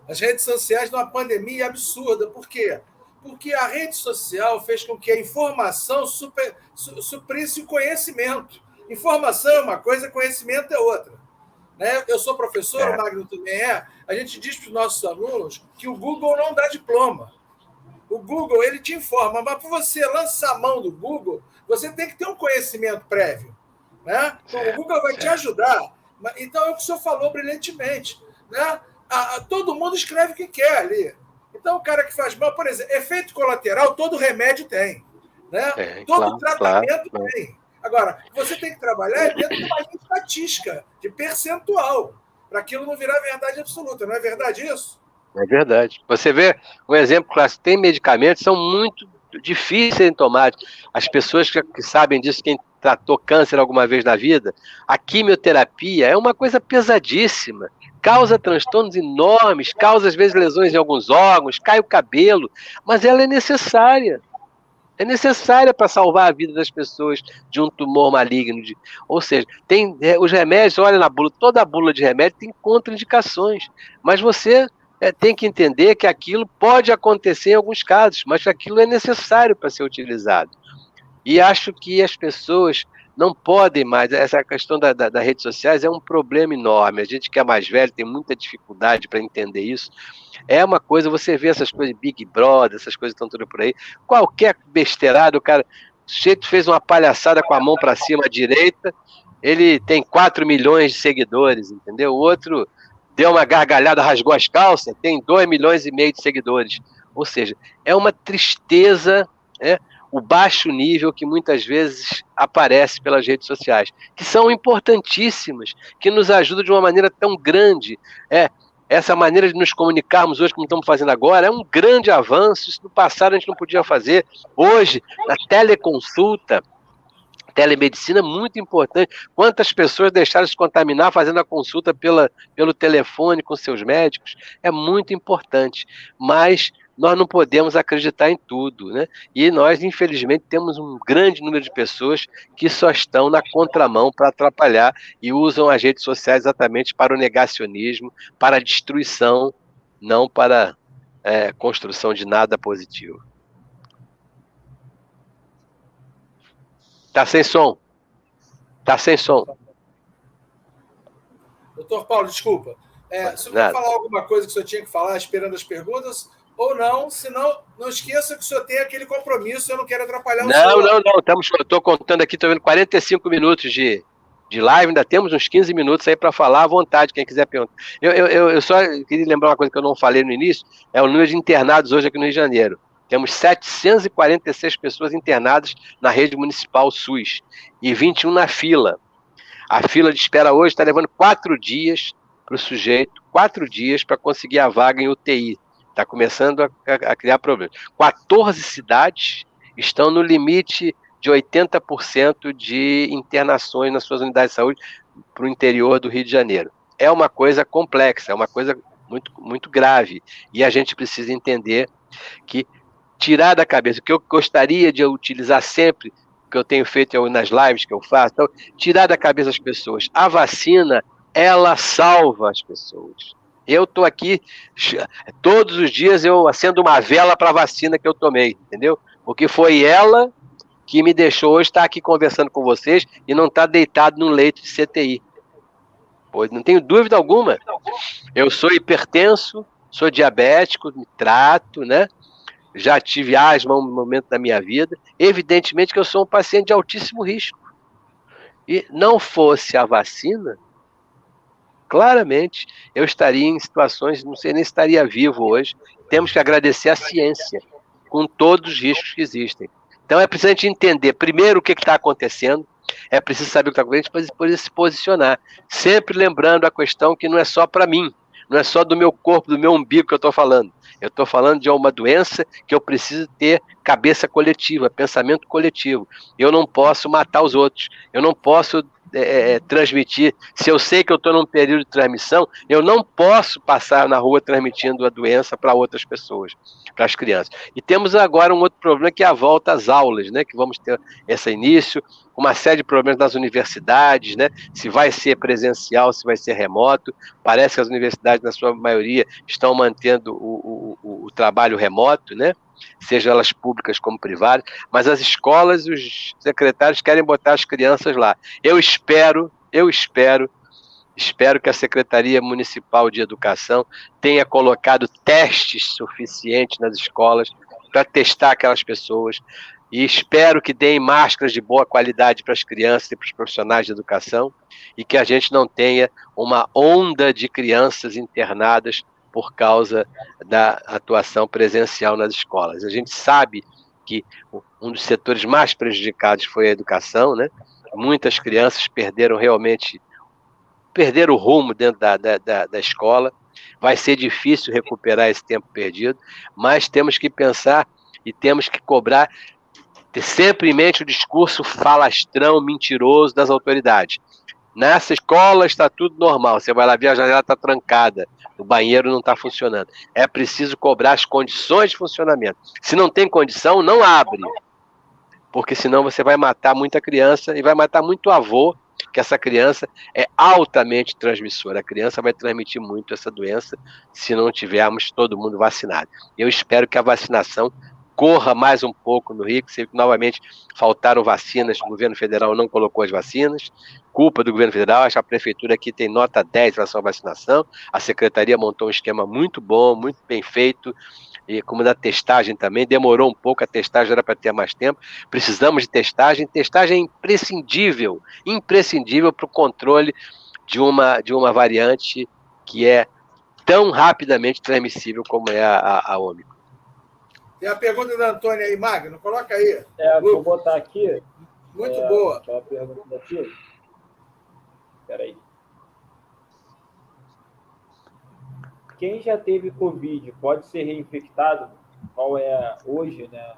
As redes sociais são uma pandemia absurda. Por quê? Porque a rede social fez com que a informação suprisse o conhecimento. Informação é uma coisa, conhecimento é outra. Né? Eu sou professor, o Magno também é. A gente diz para os nossos alunos que o Google não dá diploma. O Google, ele te informa, mas para você lançar a mão do Google, você tem que ter um conhecimento prévio. Né? O Google vai te ajudar. Então, é o que o senhor falou brilhantemente. Né? Todo mundo escreve o que quer ali. Então, o cara que faz mal, por exemplo, efeito colateral, todo remédio tem. Né? Todo tratamento tem. Agora, você tem que trabalhar dentro de uma estatística, de percentual, para aquilo não virar verdade absoluta. Não é verdade isso? É verdade. Você vê um exemplo clássico, tem medicamentos que são muito difíceis de tomar. As pessoas que sabem disso, quem tratou câncer alguma vez na vida, a quimioterapia é uma coisa pesadíssima, causa transtornos enormes, causa às vezes lesões em alguns órgãos, cai o cabelo, mas ela é necessária. É necessária para salvar a vida das pessoas de um tumor maligno. Ou seja, tem os remédios, olha na bula, toda a bula de remédio tem contraindicações, mas você tem que entender que aquilo pode acontecer em alguns casos, mas que aquilo é necessário para ser utilizado. E acho que as pessoas não podem mais, essa questão das redes sociais é um problema enorme. A gente que é mais velho tem muita dificuldade para entender isso. É uma coisa, você vê essas coisas, Big Brother, essas coisas estão tudo por aí, qualquer besteirada, o cara, o sujeito fez uma palhaçada com a mão para cima à direita, ele tem 4 milhões de seguidores, entendeu? O outro deu uma gargalhada, rasgou as calças, tem 2,5 milhões de seguidores. Ou seja, é uma tristeza, o baixo nível que muitas vezes aparece pelas redes sociais, que são importantíssimas, que nos ajudam de uma maneira tão grande. Essa maneira de nos comunicarmos hoje, como estamos fazendo agora, é um grande avanço. Isso no passado a gente não podia fazer. Hoje, a teleconsulta, telemedicina é muito importante. Quantas pessoas deixaram de se contaminar fazendo a consulta pelo telefone com seus médicos? É muito importante. Mas nós não podemos acreditar em tudo, né? E nós, infelizmente, temos um grande número de pessoas que só estão na contramão para atrapalhar e usam as redes sociais exatamente para o negacionismo, para a destruição, não para a construção de nada positivo. Tá sem som. Tá sem som. Doutor Paulo, desculpa. Se o senhor falar alguma coisa que o senhor tinha que falar, esperando as perguntas, ou não, senão, não esqueça que o senhor tem aquele compromisso, eu não quero atrapalhar o senhor. Não. Eu estou contando aqui, estou vendo 45 minutos de live, ainda temos uns 15 minutos aí para falar à vontade, quem quiser perguntar. Eu só queria lembrar uma coisa que eu não falei no início, é o número de internados hoje aqui no Rio de Janeiro. Temos 746 pessoas internadas na rede municipal SUS e 21 na fila. A fila de espera hoje está levando 4 dias para o sujeito, 4 dias para conseguir a vaga em UTI. Está começando a criar problemas. 14 cidades estão no limite de 80% de internações nas suas unidades de saúde para o interior do Rio de Janeiro. É uma coisa complexa, é uma coisa muito, muito grave. E a gente precisa entender que tirar da cabeça, o que eu gostaria de utilizar sempre, que eu tenho feito nas lives que eu faço, então, tirar da cabeça as pessoas. A vacina, ela salva as pessoas. Eu estou aqui, todos os dias eu acendo uma vela para a vacina que eu tomei, entendeu? Porque foi ela que me deixou hoje estar aqui conversando com vocês e não estar deitado num leito de CTI. Pois não tenho dúvida alguma. Eu sou hipertenso, sou diabético, me trato, né? Já tive asma um momento da minha vida. Evidentemente que eu sou um paciente de altíssimo risco. E não fosse a vacina, claramente eu estaria em situações, não sei nem se estaria vivo hoje. Temos que agradecer a ciência, com todos os riscos que existem. Então é preciso a gente entender, primeiro, o que está acontecendo, é preciso saber o que está acontecendo para depois se posicionar. Sempre lembrando a questão que não é só para mim, não é só do meu corpo, do meu umbigo que eu estou falando. Eu estou falando de uma doença que eu preciso ter cabeça coletiva, pensamento coletivo. Eu não posso matar os outros, eu não posso transmitir. Se eu sei que eu estou num período de transmissão, eu não posso passar na rua transmitindo a doença para outras pessoas, para as crianças. E temos agora um outro problema, que é a volta às aulas, né? Que vamos ter esse início, uma série de problemas nas universidades, né? Se vai ser presencial, se vai ser remoto. Parece que as universidades, na sua maioria, estão mantendo o trabalho remoto, né? Seja elas públicas como privadas, mas as escolas e os secretários querem botar as crianças lá. Eu espero que a Secretaria Municipal de Educação tenha colocado testes suficientes nas escolas para testar aquelas pessoas, e espero que deem máscaras de boa qualidade para as crianças e para os profissionais de educação, e que a gente não tenha uma onda de crianças internadas por causa da atuação presencial nas escolas. A gente sabe que um dos setores mais prejudicados foi a educação, né? Muitas crianças perderam o rumo dentro da escola. Vai ser difícil recuperar esse tempo perdido, mas temos que pensar e temos que cobrar, ter sempre em mente o discurso falastrão, mentiroso das autoridades. Nessa escola está tudo normal, você vai lá ver, a janela está trancada, o banheiro não está funcionando. É preciso cobrar as condições de funcionamento. Se não tem condição, não abre, porque senão você vai matar muita criança e vai matar muito avô, que essa criança é altamente transmissora. A criança vai transmitir muito essa doença se não tivermos todo mundo vacinado. Eu espero que a vacinação corra mais um pouco no Rio, que novamente faltaram vacinas, o governo federal não colocou as vacinas, culpa do governo federal, acho que a prefeitura aqui tem nota 10 em relação à vacinação, a secretaria montou um esquema muito bom, muito bem feito, e como da testagem também, demorou um pouco, a testagem era para ter mais tempo, precisamos de testagem é imprescindível para o controle de uma variante que é tão rapidamente transmissível como é a Ômicron. Tem a pergunta da Antônia aí, Magno. Coloca aí. Vou botar aqui. Muito boa. Aquela pergunta daqui. Espera aí. Quem já teve Covid pode ser reinfectado? Qual é hoje, né,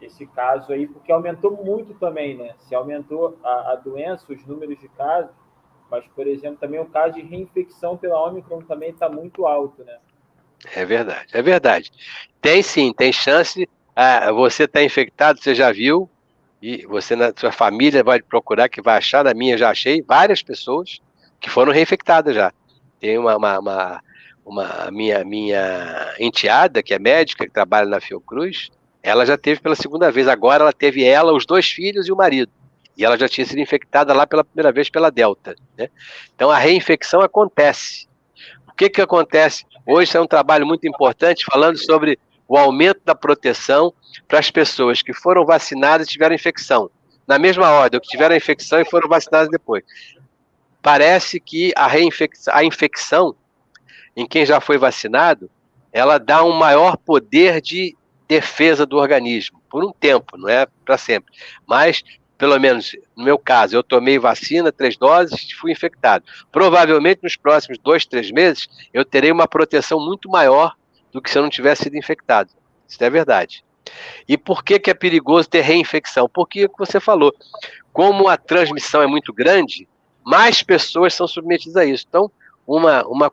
esse caso aí? Porque aumentou muito também, né? Se aumentou a doença, os números de casos, mas, por exemplo, também o caso de reinfecção pela Ômicron também está muito alto, né? É verdade, é verdade. Tem sim, tem chance. Você está infectado, você já viu, e você na sua família vai procurar, que vai achar. Na minha já achei várias pessoas que foram reinfectadas já. Tem uma minha enteada, que é médica, que trabalha na Fiocruz, ela já teve pela segunda vez. Agora ela teve os 2 filhos e o marido. E ela já tinha sido infectada lá pela primeira vez pela Delta, né? Então a reinfecção acontece. O que acontece? Hoje é um trabalho muito importante falando sobre o aumento da proteção para as pessoas que foram vacinadas e tiveram infecção. Na mesma ordem, que tiveram infecção e foram vacinadas depois. Parece que a infecção em quem já foi vacinado, ela dá um maior poder de defesa do organismo, por um tempo, não é para sempre. Mas, pelo menos no meu caso, eu tomei vacina, 3 doses, e fui infectado. Provavelmente nos próximos 2, 3 meses, eu terei uma proteção muito maior do que se eu não tivesse sido infectado. Isso é verdade. E por que é perigoso ter reinfecção? Porque o que você falou, como a transmissão é muito grande, mais pessoas são submetidas a isso. Então,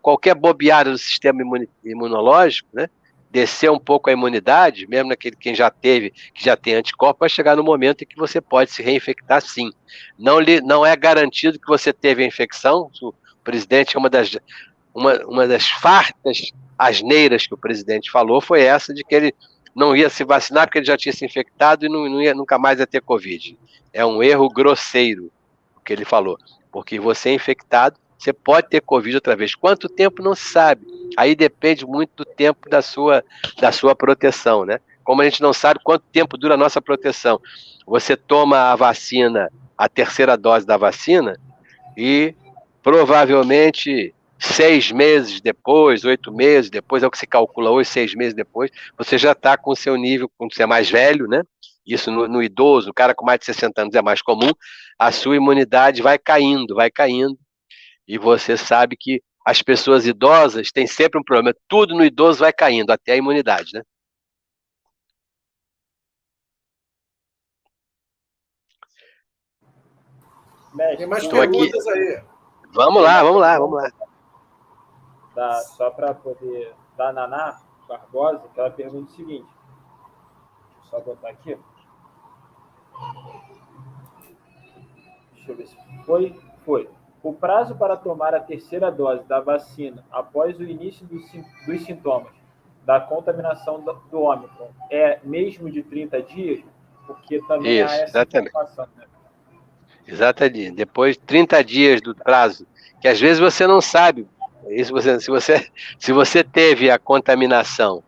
qualquer bobeada do sistema imunológico, né, descer um pouco a imunidade, mesmo naquele quem já teve, que já tem anticorpo, vai chegar no momento em que você pode se reinfectar sim. Não é garantido que você teve a infecção. O presidente, uma das fartas asneiras que o presidente falou foi essa, de que ele não ia se vacinar porque ele já tinha se infectado e nunca mais ia ter Covid. É um erro grosseiro o que ele falou, porque você é infectado, você pode ter Covid outra vez. Quanto tempo não se sabe. Aí depende muito do tempo da sua proteção, né? Como a gente não sabe quanto tempo dura a nossa proteção. Você toma a vacina, a terceira dose da vacina, e provavelmente 6 meses depois, 8 meses depois, é o que se calcula hoje, 6 meses depois, você já está com o seu nível, quando você é mais velho, né? Isso no idoso, o cara com mais de 60 anos é mais comum, a sua imunidade vai caindo, e você sabe que as pessoas idosas têm sempre um problema, tudo no idoso vai caindo, até a imunidade, né? Tem mais perguntas aí. Vamos lá. Só para poder dar Naná Barbosa, que ela pergunta o seguinte. Deixa eu só botar aqui. Deixa eu ver se foi. O prazo para tomar a terceira dose da vacina após o início dos sintomas da contaminação do Ômicron é mesmo de 30 dias? Porque também há essa informação, né? Exatamente. Depois de 30 dias do prazo, que às vezes você não sabe. Se você teve a contaminação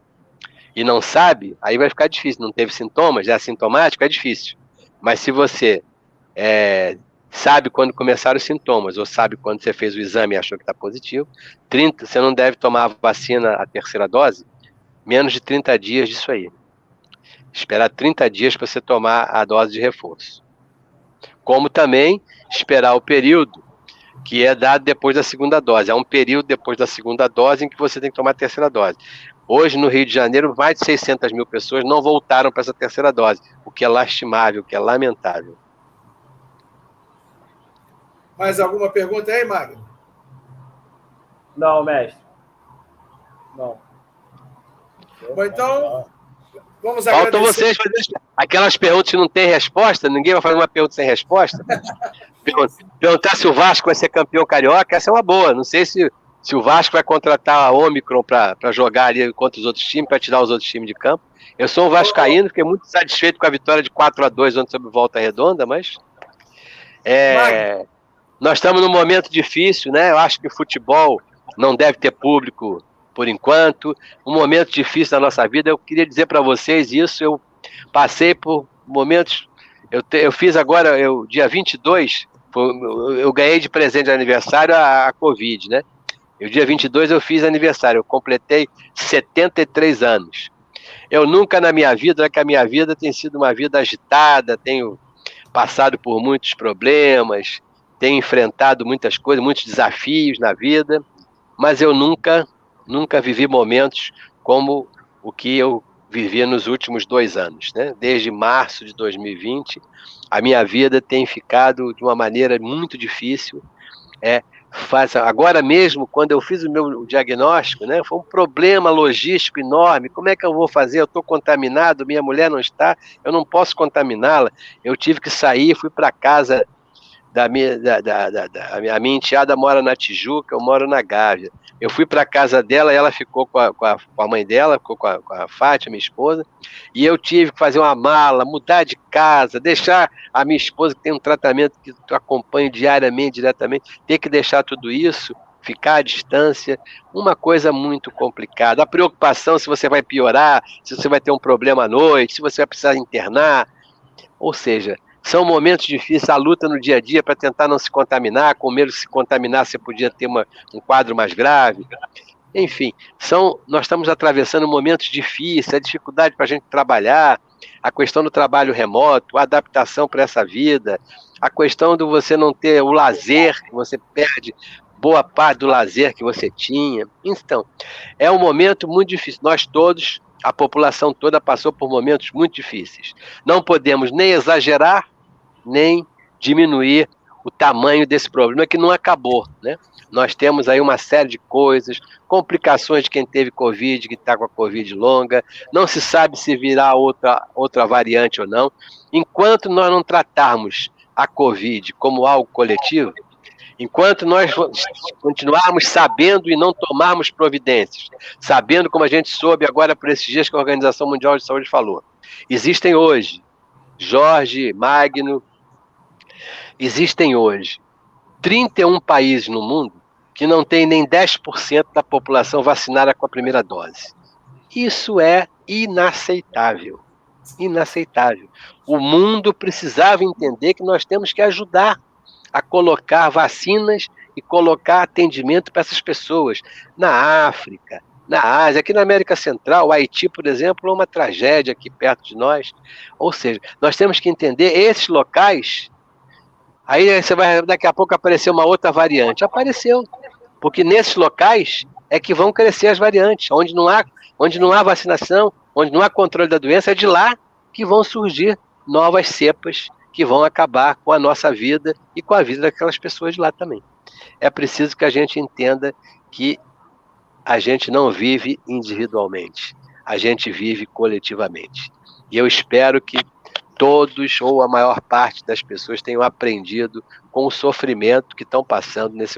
e não sabe, aí vai ficar difícil. Não teve sintomas, é assintomático, é difícil. Mas se você sabe quando começaram os sintomas, ou sabe quando você fez o exame e achou que está positivo, você não deve tomar a vacina, a terceira dose, menos de 30 dias disso aí. Esperar 30 dias para você tomar a dose de reforço. Como também esperar o período que é dado depois da segunda dose. Há um período depois da segunda dose em que você tem que tomar a terceira dose. Hoje, no Rio de Janeiro, mais de 600 mil pessoas não voltaram para essa terceira dose, o que é lastimável, o que é lamentável. Mais alguma pergunta aí, Magno? Não, mestre. Não. Bom, então, vamos agradecer. Faltam vocês fazer aquelas perguntas que não tem resposta, ninguém vai fazer uma pergunta sem resposta. Perguntar se o Vasco vai ser campeão carioca, essa é uma boa. Não sei se o Vasco vai contratar a Ômicron para jogar ali contra os outros times, para tirar os outros times de campo. Eu sou um vascaíno, fiquei muito satisfeito com a vitória de 4-2 ontem sobre Volta Redonda, mas nós estamos num momento difícil, né? Eu acho que o futebol não deve ter público por enquanto, um momento difícil da nossa vida. Eu queria dizer para vocês isso, eu passei por momentos, eu fiz agora, dia 22, eu ganhei de presente de aniversário a Covid, né? E o dia 22 eu fiz aniversário, eu completei 73 anos. Eu nunca na minha vida, que a minha vida tem sido uma vida agitada, tenho passado por muitos problemas, tenho enfrentado muitas coisas, muitos desafios na vida, mas eu nunca vivi momentos como o que eu vivi nos últimos 2 anos, né? Desde março de 2020, a minha vida tem ficado de uma maneira muito difícil. Agora mesmo, quando eu fiz o meu diagnóstico, né, foi um problema logístico enorme. Como é que eu vou fazer? Eu estou contaminado, minha mulher não está, eu não posso contaminá-la. Eu tive que sair, fui para casa a minha enteada mora na Tijuca, eu moro na Gávea. Eu fui para a casa dela e ela ficou com a mãe dela, ficou com a Fátima, minha esposa, e eu tive que fazer uma mala, mudar de casa, deixar a minha esposa, que tem um tratamento que eu acompanho diariamente, diretamente, ter que deixar tudo isso, ficar à distância, uma coisa muito complicada. A preocupação se você vai piorar, se você vai ter um problema à noite, se você vai precisar internar, ou seja, são momentos difíceis, a luta no dia a dia para tentar não se contaminar, com medo de se contaminar você podia ter um quadro mais grave. Enfim, nós estamos atravessando momentos difíceis, a dificuldade para a gente trabalhar, a questão do trabalho remoto, a adaptação para essa vida, a questão de você não ter o lazer, que você perde boa parte do lazer que você tinha. Então, é um momento muito difícil. Nós todos, a população toda passou por momentos muito difíceis. Não podemos nem exagerar, nem diminuir o tamanho desse problema que não acabou, né? Nós temos aí uma série de coisas, complicações de quem teve Covid, que está com a Covid longa, não se sabe se virá outra variante ou não. Enquanto nós não tratarmos a Covid como algo coletivo, enquanto nós continuarmos sabendo e não tomarmos providências, sabendo como a gente soube agora por esses dias que a Organização Mundial de Saúde falou, existem hoje, Jorge, Magno, existem hoje 31 países no mundo que não tem nem 10% da população vacinada com a primeira dose. Isso é inaceitável. Inaceitável. O mundo precisava entender que nós temos que ajudar a colocar vacinas e colocar atendimento para essas pessoas. Na África, na Ásia, aqui na América Central, o Haiti, por exemplo, é uma tragédia aqui perto de nós. Ou seja, nós temos que entender esses locais. Aí você vai, daqui a pouco aparecer uma outra variante. Apareceu, porque nesses locais é que vão crescer as variantes. Onde não há vacinação, onde não há controle da doença, é de lá que vão surgir novas cepas que vão acabar com a nossa vida e com a vida daquelas pessoas de lá também. É preciso que a gente entenda que a gente não vive individualmente, a gente vive coletivamente. E eu espero que todos, ou a maior parte das pessoas, tenham aprendido com o sofrimento que estão passando nesses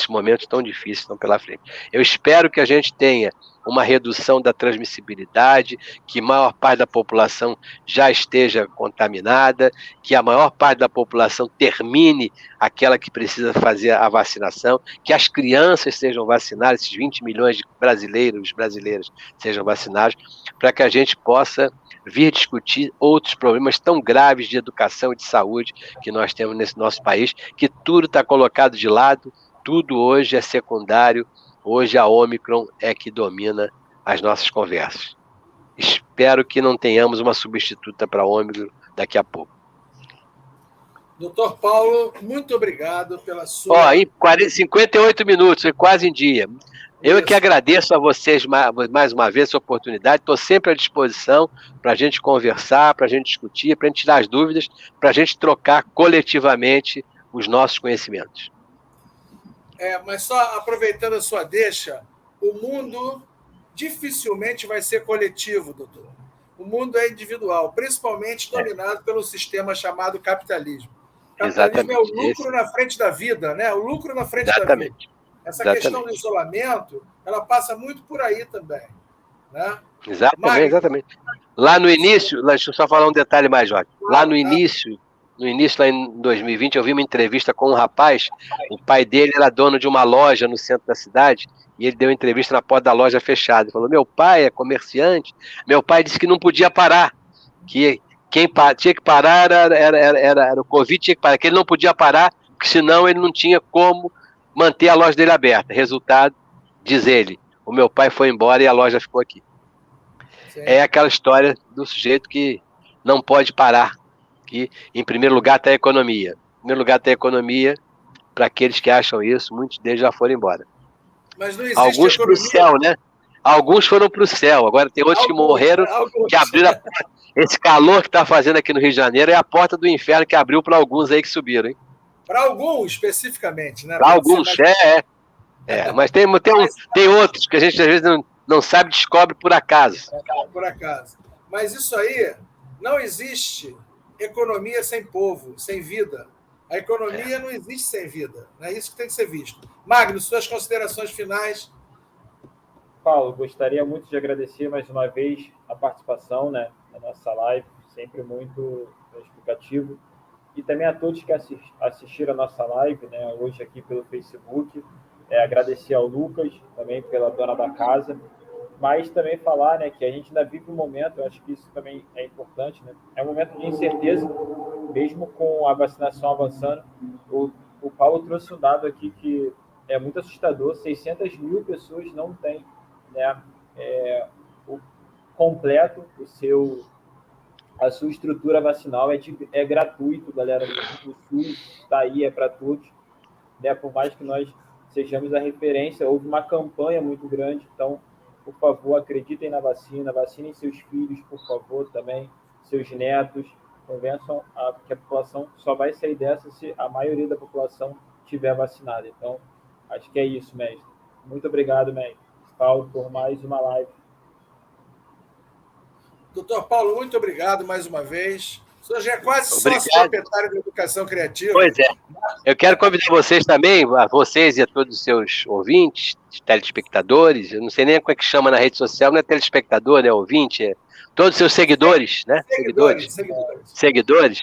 momentos tão difíceis que estão pela frente. Eu espero que a gente tenha uma redução da transmissibilidade, que a maior parte da população já esteja contaminada, que a maior parte da população termine aquela que precisa fazer a vacinação, que as crianças sejam vacinadas, esses 20 milhões de brasileiros e brasileiras sejam vacinados, para que a gente possa vir discutir outros problemas tão graves de educação e de saúde que nós temos nesse nosso país, que tudo está colocado de lado, tudo hoje é secundário, hoje a Ômicron é que domina as nossas conversas. Espero que não tenhamos uma substituta para a Ômicron daqui a pouco. Doutor Paulo, muito obrigado pela sua... Em 58 minutos, foi quase em dia. Eu que agradeço a vocês mais uma vez essa oportunidade, estou sempre à disposição para a gente conversar, para a gente discutir, para a gente tirar as dúvidas, para a gente trocar coletivamente os nossos conhecimentos. Mas só aproveitando a sua deixa, o mundo dificilmente vai ser coletivo, doutor. O mundo é individual, principalmente dominado pelo sistema chamado capitalismo. O capitalismo é o lucro na frente da vida, né? O lucro na frente da vida. Essa questão do isolamento, ela passa muito por aí também. Né? Exatamente. Lá no início, deixa eu só falar um detalhe mais, Jorge. Lá no início, lá em 2020, eu vi uma entrevista com um rapaz, o pai dele era dono de uma loja no centro da cidade, e ele deu uma entrevista na porta da loja fechada. Ele falou, meu pai é comerciante, meu pai disse que não podia parar, que quem tinha que parar era o Covid, tinha que parar, que ele não podia parar, porque senão ele não tinha como manter a loja dele aberta. Resultado, diz ele, o meu pai foi embora e a loja ficou aqui. é aquela história do sujeito que não pode parar, que em primeiro lugar está a economia. Em primeiro lugar está a economia, para aqueles que acham isso, muitos deles já foram embora. Mas não existe alguns para o céu, né? Alguns foram para o céu, agora tem outros que morreram, que abriram esse calor que está fazendo aqui no Rio de Janeiro é a porta do inferno que abriu para alguns aí que subiram, hein? Para alguns, especificamente, né? Para alguns, mas tem outros que a gente às vezes não sabe, descobre por acaso. Por acaso. Mas isso aí, não existe economia sem povo, sem vida. A economia não existe sem vida. É isso que tem que ser visto. Magno, suas considerações finais. Paulo, gostaria muito de agradecer mais uma vez a participação, né, na nossa live, sempre muito explicativo. E também a todos que assistiram a nossa live, né, hoje aqui pelo Facebook. Agradecer ao Lucas, também pela dona da casa. Mas também falar, né, que a gente ainda vive um momento, eu acho que isso também é importante, né? É um momento de incerteza, mesmo com a vacinação avançando. O Paulo trouxe um dado aqui que é muito assustador: 600 mil pessoas não têm, né, o completo, a sua estrutura vacinal é gratuito, galera. O SUS está aí, é para todos, né? Por mais que nós sejamos a referência, houve uma campanha muito grande, então, por favor, acreditem na vacina, vacinem seus filhos, por favor, também, seus netos, convençam que a população só vai sair dessa se a maioria da população estiver vacinada. Então, acho que é isso, mestre. Muito obrigado, mestre Paulo, por mais uma live. Doutor Paulo, muito obrigado mais uma vez. O senhor já é quase sócio proprietário da Educação Criativa. Pois é. Eu quero convidar vocês também, a vocês e a todos os seus ouvintes, telespectadores, eu não sei nem como é que chama na rede social, não é telespectador, né? Ouvinte, todos os seus seguidores, né? Seguidores,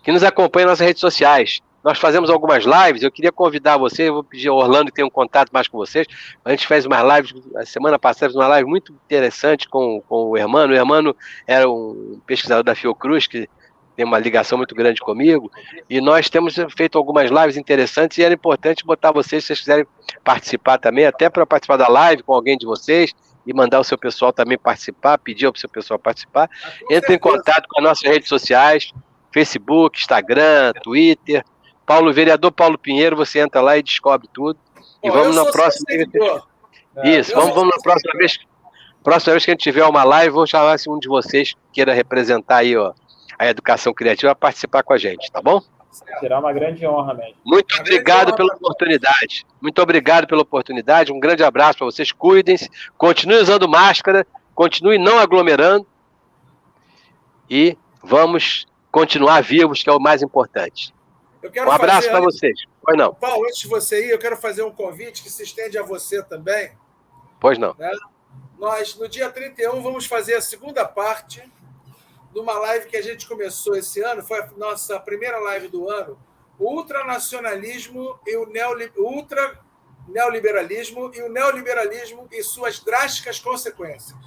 que nos acompanham nas nossas redes sociais. Nós fazemos algumas lives, eu queria convidar vocês, eu vou pedir ao Orlando que tenha um contato mais com vocês. A gente fez umas lives, a semana passada, uma live muito interessante com o Hermano. O Hermano era um pesquisador da Fiocruz, que tem uma ligação muito grande comigo, e nós temos feito algumas lives interessantes, e era importante botar vocês, se vocês quiserem participar também, até para participar da live com alguém de vocês, e mandar o seu pessoal também participar, pedir para o seu pessoal participar. Entre em contato com as nossas redes sociais, Facebook, Instagram, Twitter. Vereador Paulo Pinheiro, você entra lá e descobre tudo. E vamos na próxima. Isso, vamos na próxima vez. Próxima vez que a gente tiver uma live, vou chamar se um de vocês queira representar aí, ó, a educação criativa, a participar com a gente, tá bom? Será uma grande honra, mestre. Muito obrigado pela oportunidade. Muito obrigado pela oportunidade. Um grande abraço para vocês. Cuidem-se, continuem usando máscara, continuem não aglomerando e vamos continuar vivos, que é o mais importante. Um abraço para vocês. Pois não. Paulo, antes de você ir, eu quero fazer um convite que se estende a você também. Pois não. Né? Nós, no dia 31, vamos fazer a segunda parte de uma live que a gente começou esse ano, foi a nossa primeira live do ano, o ultranacionalismo e o neoliberalismo e o neoliberalismo e suas drásticas consequências.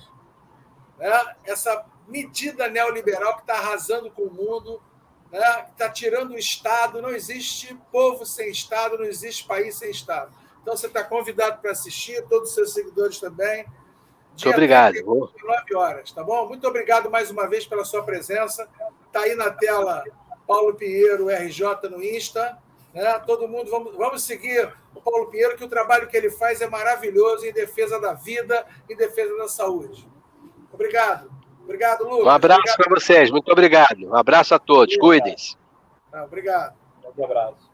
Né? Essa medida neoliberal que está arrasando com o mundo, né? Está tirando o Estado, não existe povo sem Estado, não existe país sem Estado. Então, você está convidado para assistir, todos os seus seguidores também. Muito obrigado. 9 horas, tá bom? Muito obrigado mais uma vez pela sua presença. Está aí na tela Paulo Pinheiro, RJ, no Insta. Né? Todo mundo, vamos seguir o Paulo Pinheiro, que o trabalho que ele faz é maravilhoso em defesa da vida, em defesa da saúde. Obrigado. Obrigado, Lucas. Um abraço para vocês. Muito obrigado. Um abraço a todos. Cuidem-se. Obrigado. Um abraço.